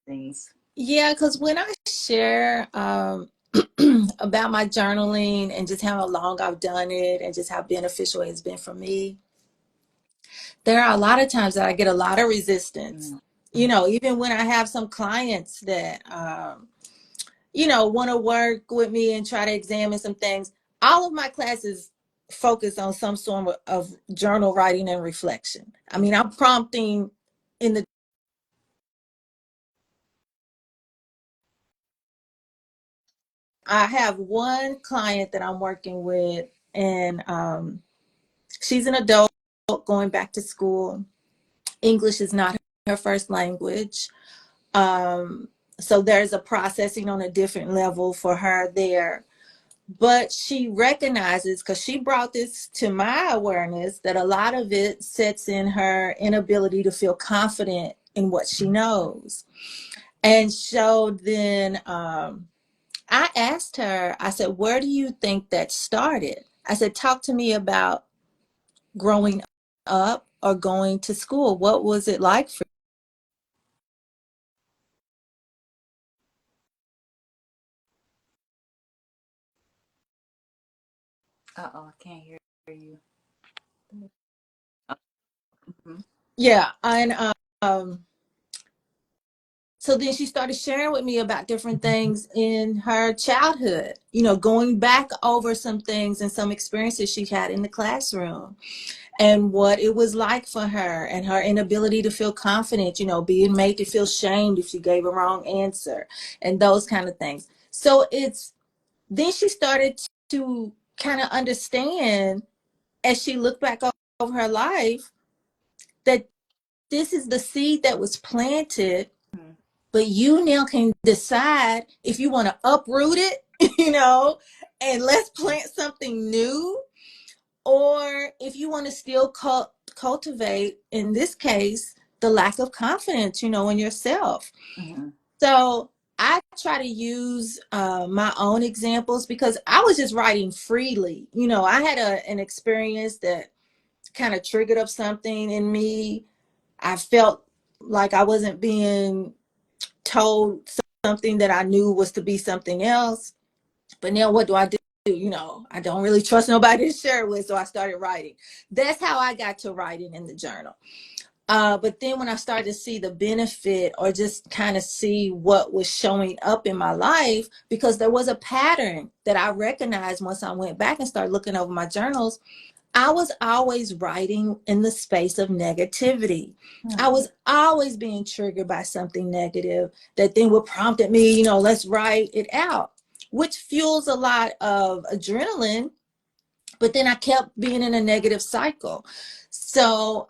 things? Yeah, because when I share about my journaling and just how long I've done it and just how beneficial it has been for me, there are a lot of times that I get a lot of resistance. Mm. You know, even when I have some clients that, want to work with me and try to examine some things, all of my classes focus on some sort of journal writing and reflection. I mean, I'm prompting in the I have one client that I'm working with, and she's an adult going back to school. English is not her first language. Um, so there's a processing on a different level for her there. But she recognizes, because she brought this to my awareness, that a lot of it sits in her inability to feel confident in what she knows. And so then I asked her, I said, where do you think that started? I said, talk to me about growing up or going to school. What was it like for Uh-oh, I can't hear you. Mhm. you? Yeah. And so then she started sharing with me about different things in her childhood, going back over some things and some experiences she had in the classroom and what it was like for her and her inability to feel confident, being made to feel shamed if she gave a wrong answer and those kind of things. So then she started to kind of understand as she looked back over her life that this is the seed that was planted, Mhm. but you now can decide if you want to uproot it, and let's plant something new, or if you want to still cultivate, in this case, the lack of confidence, in yourself. Mhm. So I try to use my own examples because I was just writing freely. I had an experience that kind of triggered up something in me. I felt like I wasn't being told something that I knew was to be something else. But now what do I do? I don't really trust nobody to share with, so I started writing. That's how I got to writing in the journal. But then when I started to see the benefit or just kind of see what was showing up in my life, because there was a pattern that I recognized once I went back and started looking over my journals, I was always writing in the space of negativity. I Mhm. was always being triggered by something negative that then would prompt me, let's write it out, which fuels a lot of adrenaline. But then I kept being in a negative cycle. So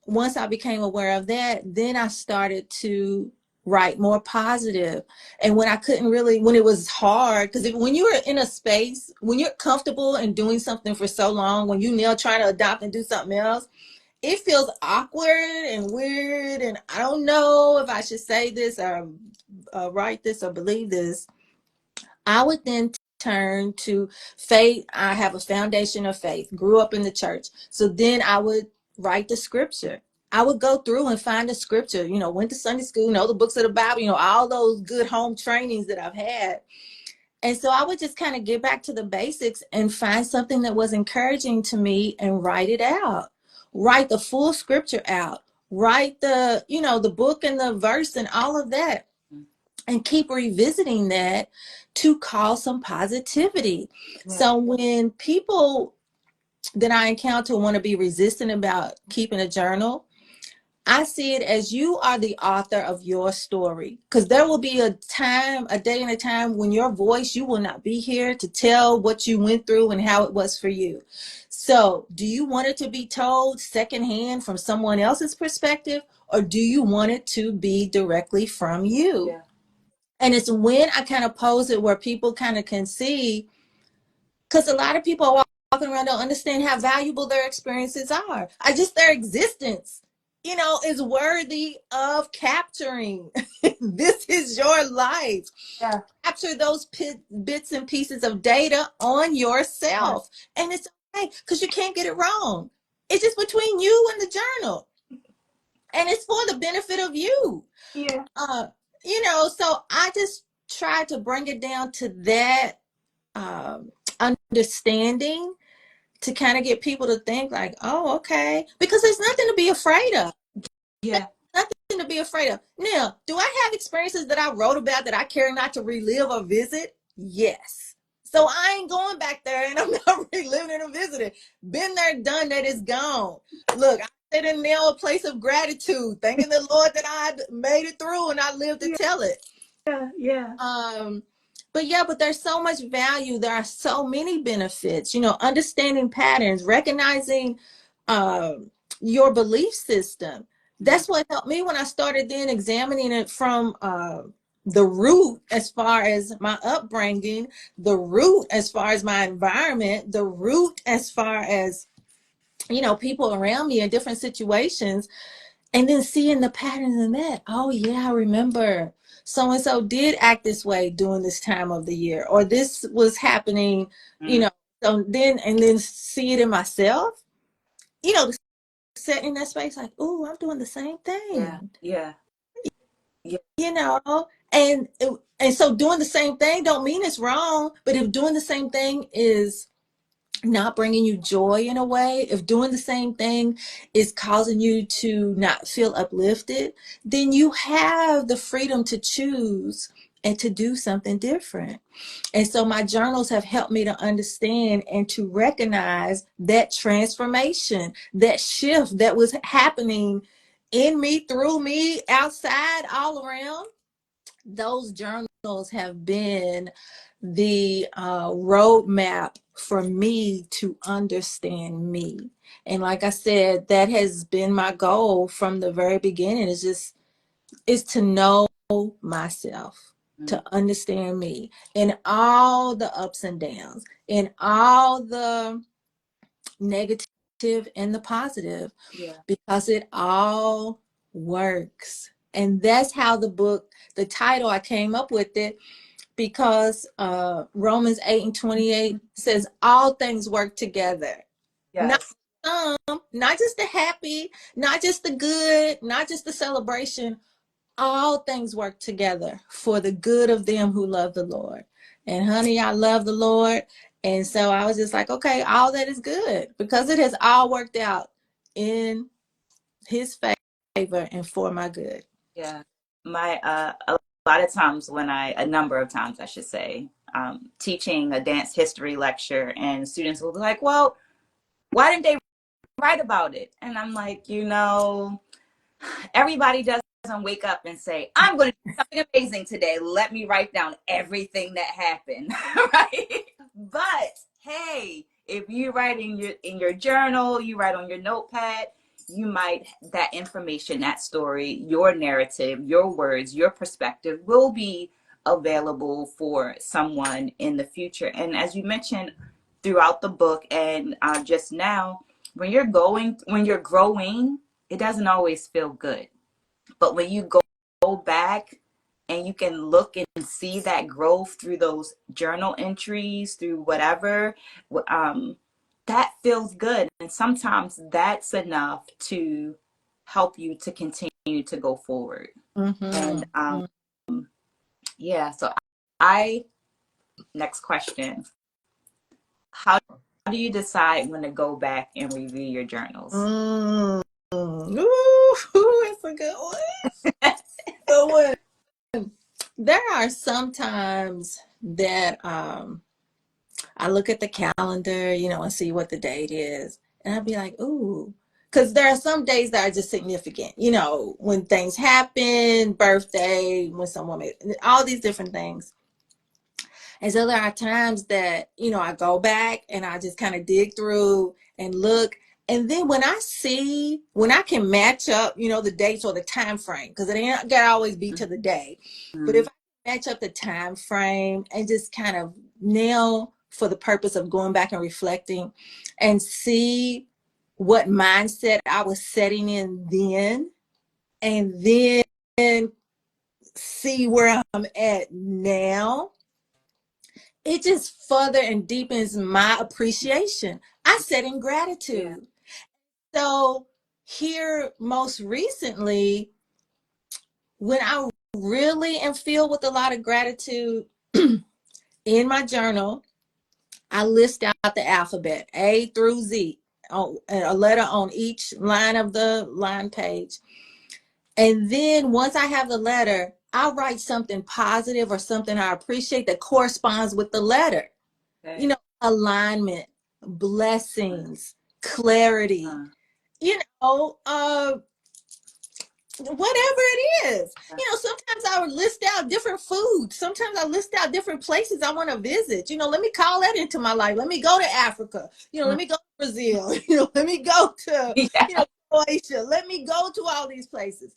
once I became aware of that, then I started to write more positive. And when I couldn't really, when it was hard, because when you're in a space, when you're comfortable and doing something for so long, when you now trying to adopt and do something else, it feels awkward and weird. And I don't know if I should say this or write this or believe this. I would then turn to faith. I have a foundation of faith, grew up in the church. So then I would write the scripture. I would go through and find the scripture, went to Sunday school, know the books of the Bible, all those good home trainings that I've had. And so I would just kind of get back to the basics and find something that was encouraging to me and write it out. Write the full scripture out. Write the book and the verse and all of that, and keep revisiting that to cause some positivity. Yeah. So when people that I encounter want to be resistant about keeping a journal, I see it as you are the author of your story. Because there will be a time, a day and a time when your voice, you will not be here to tell what you went through and how it was for you. So, do you want it to be told secondhand from someone else's perspective, or do you want it to be directly from you? Yeah. And it's when I kind of pose it where people kind of can see, because a lot of people are walking around don't understand how valuable their experiences are. I just their existence, is worthy of capturing. This is your life. Yeah. Capture those bits and pieces of data on Yeah. yourself, and it's okay because you can't get it wrong. It's just between you and the journal, and it's for the benefit of you. Yeah. Uh, so I just try to bring it down to that understanding to kind of get people to think like, oh, okay, because there's nothing to be afraid of. Yeah. Nothing to be afraid of. Now, do I have experiences that I wrote about that I care not to relive or visit? Yes. So I ain't going back there and I'm not reliving or visiting. Been there, done that, is gone. Look, I sit in now a place of gratitude, thanking the Lord that I made it through and I lived to tell it. Yeah. Yeah. But there's so much value. There are so many benefits, understanding patterns, recognizing your belief system. Mm. That's what helped me when I started then examining it from the root, as far as my upbringing, the root as far as my environment, the root as far as people around me in different situations, and then seeing the patterns in that. Oh yeah, I remember so and so did act this way during this time of the year, or this was happening, you Mm. know. So then see it in myself, to sit in that space like, oh, I'm doing the same Yeah. thing, Yeah. Yeah. you know. And and so doing the same thing don't mean it's wrong, but if doing the same thing is not bringing you joy in a way, if doing the same thing is causing you to not feel uplifted, then you have the freedom to choose and to do something different. And so my journals have helped me to understand and to recognize that transformation, that shift that was happening in me, through me, outside, all around. Those journals have been the roadmap for me to understand me. And like I said, that has been my goal from the very beginning, is to know myself, Mm. to understand me in all the ups and downs, in all the negative and the positive, Yeah. because it all works. And that's how the title, I came up with it because Romans 8:28 says all things work together. Not Yes. some, not just the happy, not just the good, not just the celebration. All things work together for the good of them who love the Lord. And honey, I love the Lord. And so I was just like, okay, all that is good because it has all worked out in his favor and for my good. Yeah. My a lot of times a number of times I should say, teaching a dance history lecture and students will be like, well, why didn't they write about it? And I'm like, everybody doesn't wake up and say, I'm going to do something amazing today. Let me write down everything that happened. Right. But hey, if you write in your journal, you write on your notepad, you might, that information, that story, your narrative, your words, your perspective will be available for someone in the future. And as you mentioned throughout the book and just now, when you're growing, it doesn't always feel good. But when you go back and you can look and see that growth through those journal entries, through whatever, um, that feels good. And sometimes that's enough to help you to continue to go forward. And Mm-hmm. yeah, so I, next question. How do you decide when to go back and review your journals? Mm. Ooh, it's a good one. Good one. There are some times that I look at the calendar, and see what the date is. And I'd be like, ooh. Because there are some days that are just significant, when things happen, birthday, when someone made all these different things. And so there are times that, I go back and I just kind of dig through and look. And then when I can match up, the dates or the time frame, because it ain't gotta always be to the day. But Mm-hmm. if I match up the time frame and just kind of nail for the purpose of going back and reflecting and see what mindset I was setting in then, and then see where I'm at now, it just further and deepens my appreciation. I set in Yeah. gratitude. So here most recently, when I really am filled with a lot of gratitude in my journal, I list out the alphabet A through Z, a letter on each line of the line page. And then once I have the letter, I'll write something positive or something I appreciate that corresponds with the letter. Okay. Alignment, blessings, clarity, Uh, you know, uh, whatever it is. Sometimes I would list out different foods. Sometimes I list out different places I want to visit. Let me call that into my life. Let me go to Africa. Let me go to Brazil. Let me go to, yeah. Croatia. Let me go to all these places.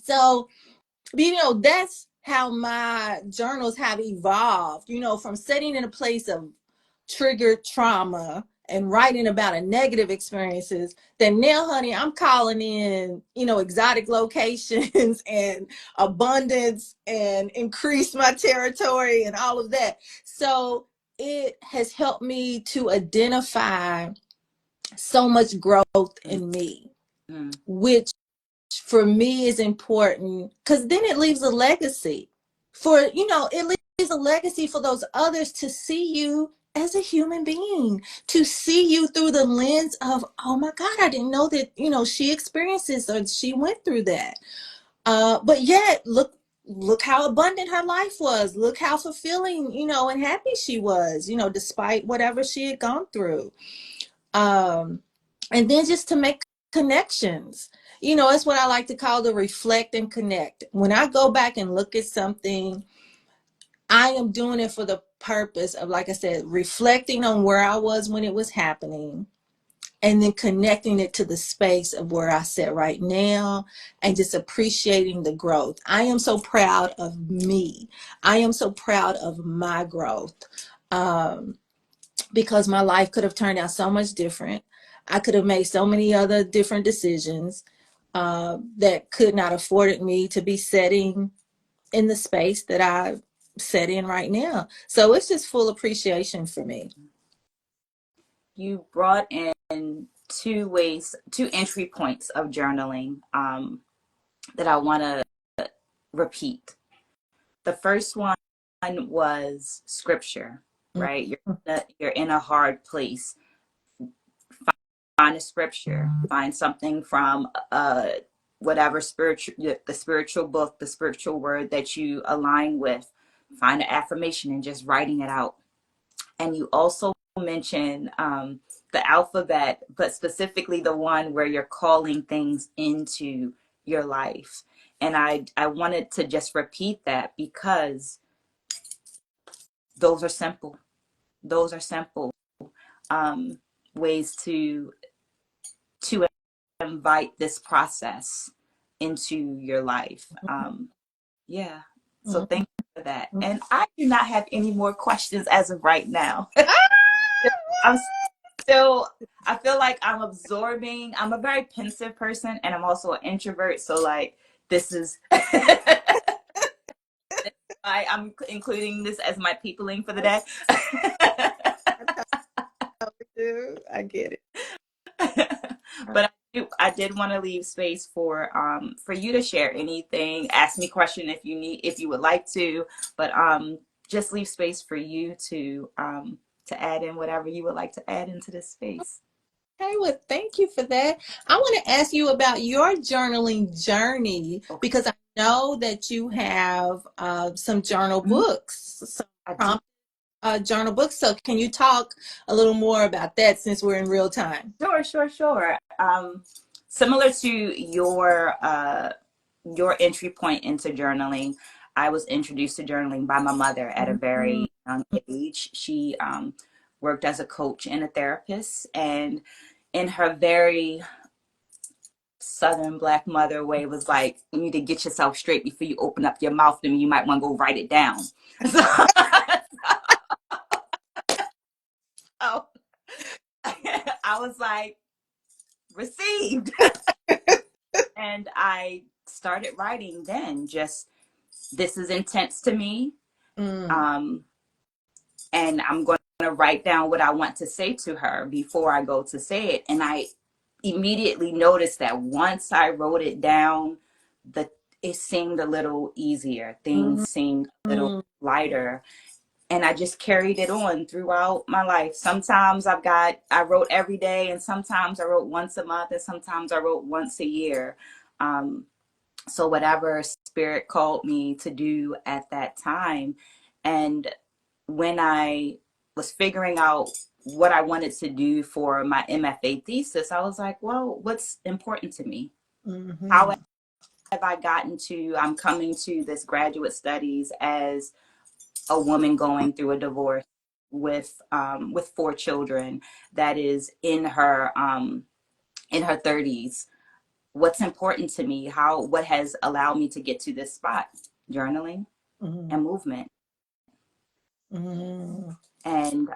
So, that's how my journals have evolved, from sitting in a place of triggered trauma and writing about a negative experiences. Then now, honey, I'm calling in, exotic locations and abundance and increase my territory and all of that. So it has helped me to identify so much growth in me, Mm-hmm. which for me is important because then it leaves a legacy it leaves a legacy for those others to see you as a human being, to see you through the lens of, oh my God, I didn't know that, she experiences or she went through that. But yet look how abundant her life was. Look how fulfilling, and happy she was, despite whatever she had gone through. And then just to make connections. It's what I like to call the reflect and connect. When I go back and look at something, I am doing it for the purpose of, like I said, reflecting on where I was when it was happening, and then connecting it to the space of where I sit right now, and just appreciating the growth. I am so proud of me. I am so proud of my growth. Um, because my life could have turned out so much different. I could have made so many other different decisions that could not afforded me to be setting in the space that I set in right now. So it's just full appreciation for me. You brought in two entry points of journaling that I want to repeat. The first one was scripture, right? You're in a hard place. Find a scripture, find something from whatever the spiritual book, the spiritual word that you align with. Find an affirmation and just writing it out. And you also mentioned the alphabet, but specifically the one where you're calling things into your life. And I wanted to just repeat that because those are simple. Those are simple um, ways to invite this process into your life. Yeah. So Mhm. thank you for that. And I do not have any more questions as of right now. I'm still, I feel like I'm absorbing. I'm a very pensive person and I'm also an introvert. So like this is I'm including this as my peopling for the day. I get it. But I did want to leave space for you to share anything. Ask me a question if you would like to, but just leave space for you to add in whatever you would like to add into this space. Hey, well, thank you for that. I want to ask you about your journaling journey Okay. because I know that you have some journal Mhm. books, some I do. prompts. journal books. So can you talk a little more about that since we're in real time? Sure. Similar to your entry point into journaling, I was introduced to journaling by my mother at a Mhm. very young age. She worked as a coach and a therapist, and in her very Southern Black mother way was like, you need to get yourself straight before you open up your mouth, and you might want to go write it down. So, so I was like, received. And I started writing then, just this is intense to me. Mm, Um, and I'm going to write down what I want to say to her before I go to say it. And I immediately noticed that once I wrote it down, the it seemed a little easier. Things mm, seemed a little mm, lighter. And I just carried it on throughout my life. Sometimes I wrote every day, and sometimes I wrote once a month, and sometimes I wrote once a year. Um, so whatever spirit called me to do at that time. And when I was figuring out what I wanted to do for my MFA thesis, I was like, well, what's important to me? How mhm, have I gotten to, I'm coming to this graduate studies as a woman going through a divorce with 4 children that is in her 30s. What's important to me? What has allowed me to get to this spot? Journaling mhm, and movement. mhm, And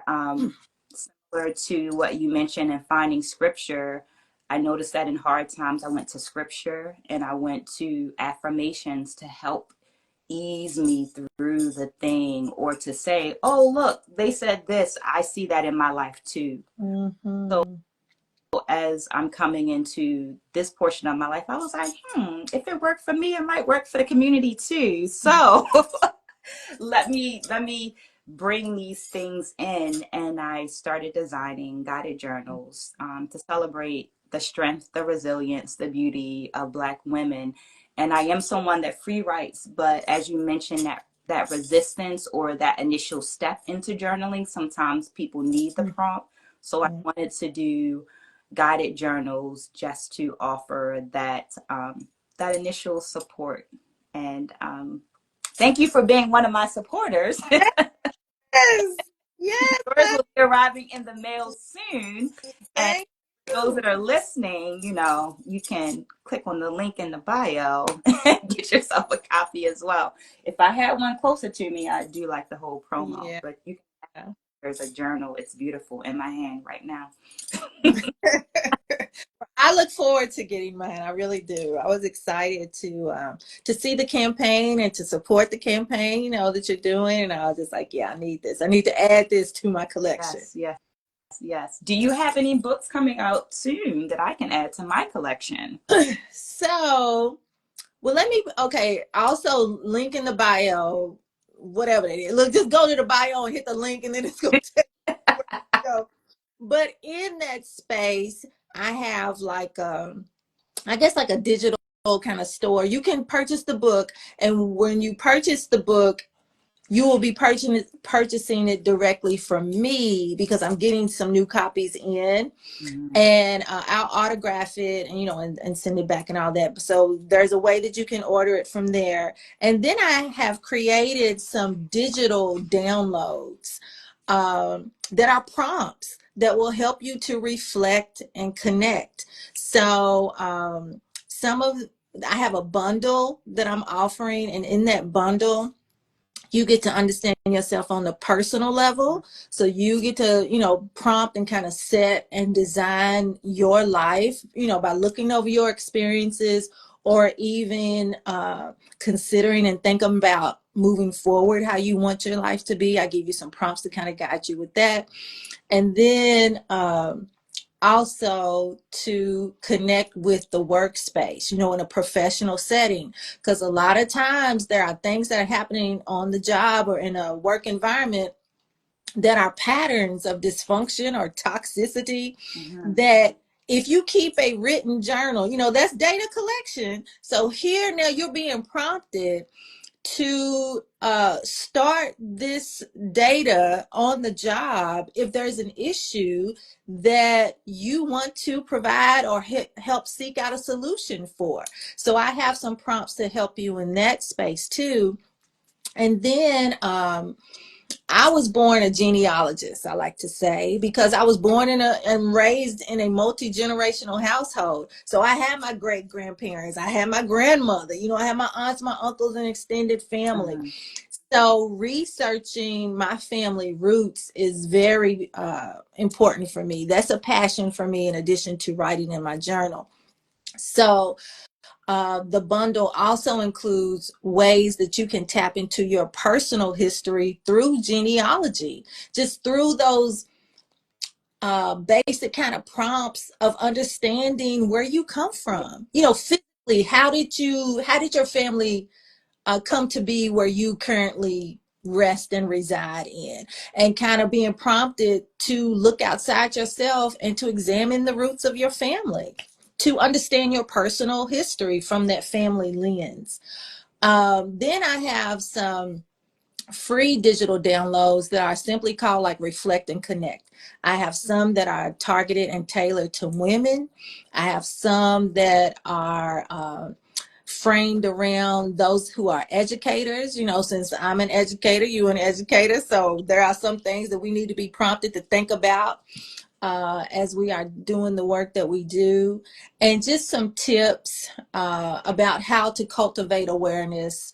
similar to what you mentioned in finding scripture, I noticed that in hard times, I went to scripture and I went to affirmations to help ease me through the thing, or to say, oh, look, they said this. I see that in my life too. So mhm. as I'm coming into this portion of my life, I was like, if it worked for me, it might work for the community too. So let me bring these things in. And I started designing guided journals to celebrate the strength, the resilience, the beauty of Black women. And I am someone that free writes, but as you mentioned, that resistance or that initial step into journaling, sometimes people need the prompt. So I wanted to do guided journals just to offer that initial support. And thank you for being one of my supporters. Yes, yes, Yours will be arriving in the mail soon. And thank those you. that are listening, you can click on the link in the bio and get yourself a copy as well. If I had one closer to me, I'd do like the whole promo. Yeah. But there's a journal. It's beautiful in my hand right now. I look forward to getting mine. I really do. I was excited to see the campaign and to support the campaign, that you're doing. And I was just like, yeah, I need this. I need to add this to my collection. Yes. Do you have any books coming out soon that I can add to my collection? So, well, okay, also link in the bio, whatever it is. Look, just go to the bio and hit the link, and then it's going to take you where to go. But in that space, I have I guess like a digital kind of store. You can purchase the book, and when you purchase the book, you will be purchasing it directly from me because I'm getting some new copies in, Mhm. and I'll autograph it and and send it back and all that. So there's a way that you can order it from there. And then I have created some digital downloads that are prompts that will help you to reflect and connect. So some of I have a bundle that I'm offering, and in that bundle you get to understand yourself on the personal level. So you get to, prompt and kind of set and design your life, by looking over your experiences, or even considering and thinking about moving forward, how you want your life to be. I give you some prompts to kind of guide you with that. And then also to connect with the workspace, in a professional setting. Because a lot of times there are things that are happening on the job or in a work environment that are patterns of dysfunction or toxicity Mhm. that if you keep a written journal, that's data collection. So here now you're being prompted to start this data on the job if there's an issue that you want to provide or help seek out a solution for. So I have some prompts to help you in that space too. And then I was born a genealogist, I like to say, because I was born in and raised in a multi-generational household. So I had my great grandparents, I had my grandmother, I had my aunts, my uncles, and extended family. Mm-hmm. So researching my family roots is very important for me. That's a passion for me in addition to writing in my journal. So the bundle also includes ways that you can tap into your personal history through genealogy, just through those basic kind of prompts of understanding where you come from. Physically, how did your family come to be where you currently rest and reside in, and kind of being prompted to look outside yourself and to examine the roots of your family, to understand your personal history from that family lens. Then I have some free digital downloads that are simply called like Reflect and Connect. I have some that are targeted and tailored to women. I have some that are framed around those who are educators. Since I'm an educator, you're an educator, so there are some things that we need to be prompted to think about as we are doing the work that we do, and just some tips about how to cultivate awareness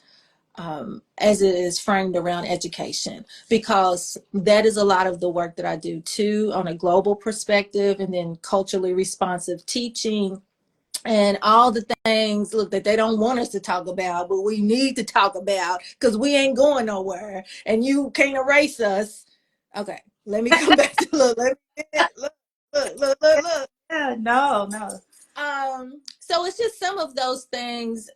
as it is framed around education, because that is a lot of the work that I do too, on a global perspective, and then culturally responsive teaching and all the things, look, that they don't want us to talk about, but we need to talk about because we ain't going nowhere and you can't erase us. Okay, let me come back to look. Yeah, no, no. So it's just some of those things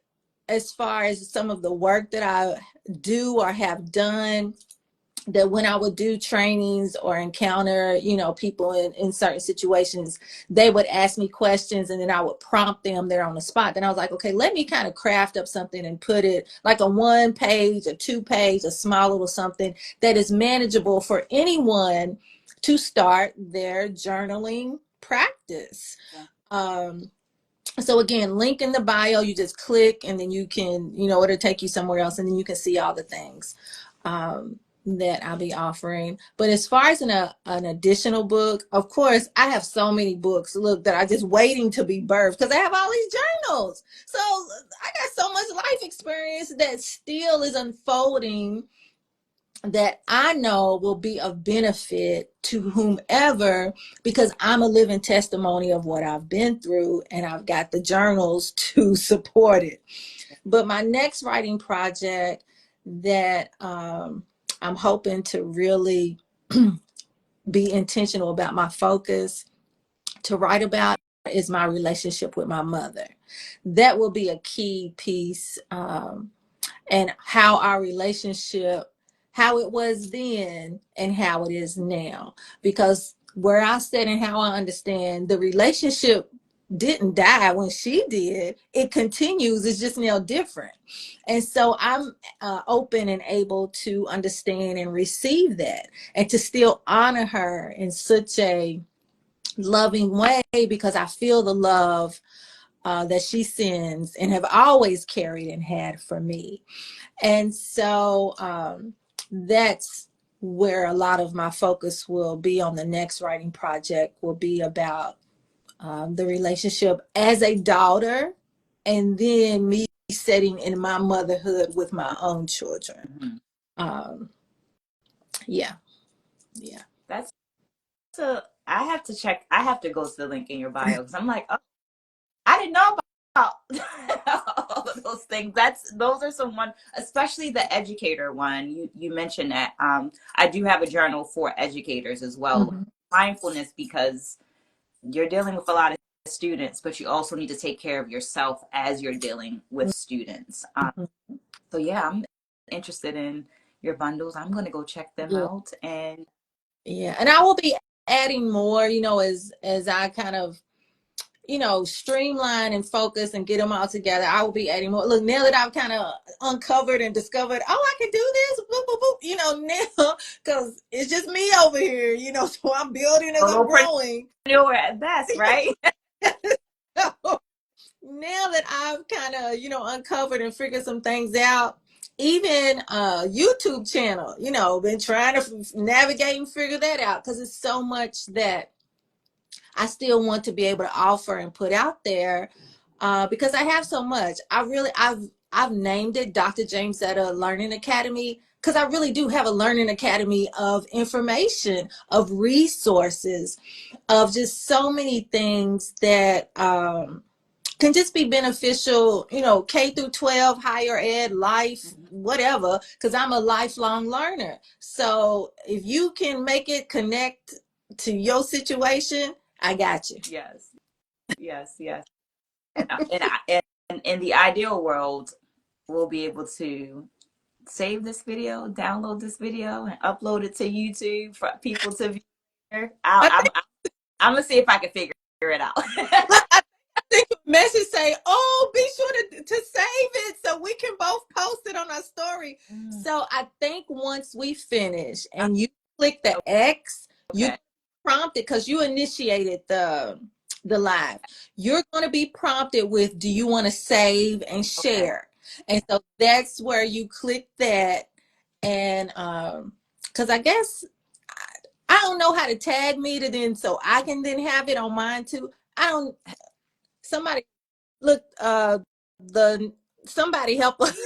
as far as some of the work that I do or have done, that when I would do trainings or encounter, people in certain situations, they would ask me questions and then I would prompt them there on the spot. Then I was like, okay, let me kind of craft up something and put it like a 1 page, a 2 page, a small little something that is manageable for anyone to start their journaling practice. Yeah. So again, link in the bio, you just click and then you can, it'll take you somewhere else and then you can see all the things that I'll be offering. But as far as an additional book, of course, I have so many books, look, that are just waiting to be birthed because I have all these journals. So I got so much life experience that still is unfolding that I know will be of benefit to whomever, because I'm a living testimony of what I've been through and I've got the journals to support it. But my next writing project that I'm hoping to really be intentional about my focus to write about is my relationship with my mother. That will be a key piece, and how our relationship, how it was then and how it is now. Because where I said and how I understand, the relationship didn't die when she did. It continues. It's just now different. And so I'm open and able to understand and receive that, and to still honor her in such a loving way, because I feel the love that she sends and have always carried and had for me. And so that's where a lot of my focus will be on the next writing project, will be about the relationship as a daughter, and then me setting in my motherhood with my own children. Mm-hmm. Um, yeah, yeah. That's I have to check. I have to go to the link in your bio because I'm like, oh, I didn't know about all of those things. Those are some one, especially the educator one. You mentioned that. I do have a journal for educators as well. Mm-hmm. Mindfulness, because you're dealing with a lot of students, but you also need to take care of yourself as you're dealing with students. So yeah, I'm interested in your bundles. I'm gonna go check them Yeah, out. yeah. And I will be adding more, as I kind of streamline and focus and get them all together, I will be adding more. Look, now that I've kind of uncovered and discovered, oh, I can do this, boop, boop, boop, now, because it's just me over here, so I'm building as I'm growing. At best, right? So now that I've kind of, uncovered and figured some things out, even YouTube channel, been trying to navigate and figure that out because it's so much that I still want to be able to offer and put out there because I have so much. I've named it Dr. James-Etta Learning Academy because I really do have a learning academy of information, of resources, of just so many things that can just be beneficial, K through 12, higher ed, life, whatever, because I'm a lifelong learner. So if you can make it connect to your situation, I got you. Yes, yes, yes. And in the ideal world, we'll be able to save this video, download this video, and upload it to YouTube for people to view. I I'm gonna see if I can figure it out. I think the message say, "Oh, be sure to save it so we can both post it on our story." So I think once we finish and you click the X, you Okay. prompted because you initiated the live. You're going to be prompted with, "Do you want to save and share?" And so that's where you click that, and because I guess I don't know how to tag me to then so I can then have it on mine too. I don't. Somebody look. The somebody help us.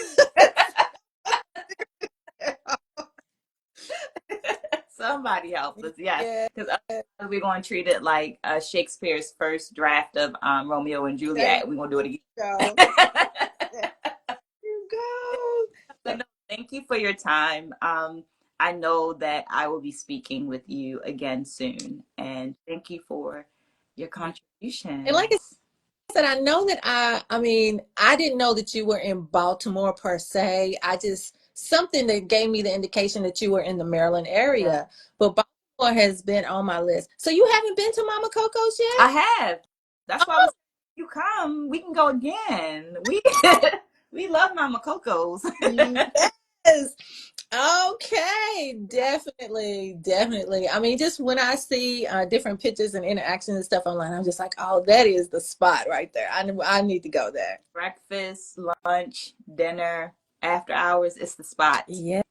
Somebody help us, yes, Yeah. because we're going to treat it like Shakespeare's first draft of Romeo and There you Juliet. We're going to do it go. again. There you go. But no, thank you for your time. I know that I will be speaking with you again soon, and thank you for your And like I contributions. said, I know that I mean, I didn't know that you were in Baltimore per se. I just something that gave me the indication that you were in the Maryland Yeah, area. But Baltimore has been on my list. So you haven't been to Mama Coco's I yet? have. That's why I was. You come, we can go again. We we love Mama Coco's. Yes. Okay, definitely, definitely. I mean, just when I see different pictures and interactions and stuff online, I'm just like, oh, that is the spot right there. I need to go there. Breakfast, lunch, dinner, after hours, it's the spot. Yes.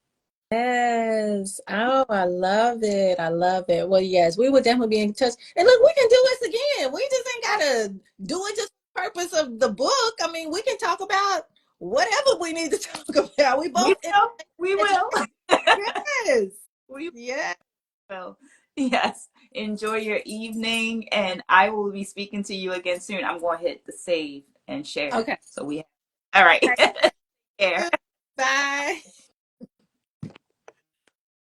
Oh, I love it. I love it. Well, yes, we will definitely be in touch. And look, we can do this again. We just ain't gotta do it just for the purpose of the book. I mean, we can talk about whatever we need to talk about. We We both will. We will. yes. We Yes. will. Yes. Enjoy your evening, and I will be speaking to you again soon. I'm going to hit the save and share. Okay. So we have. All right. Okay. Take care. Bye.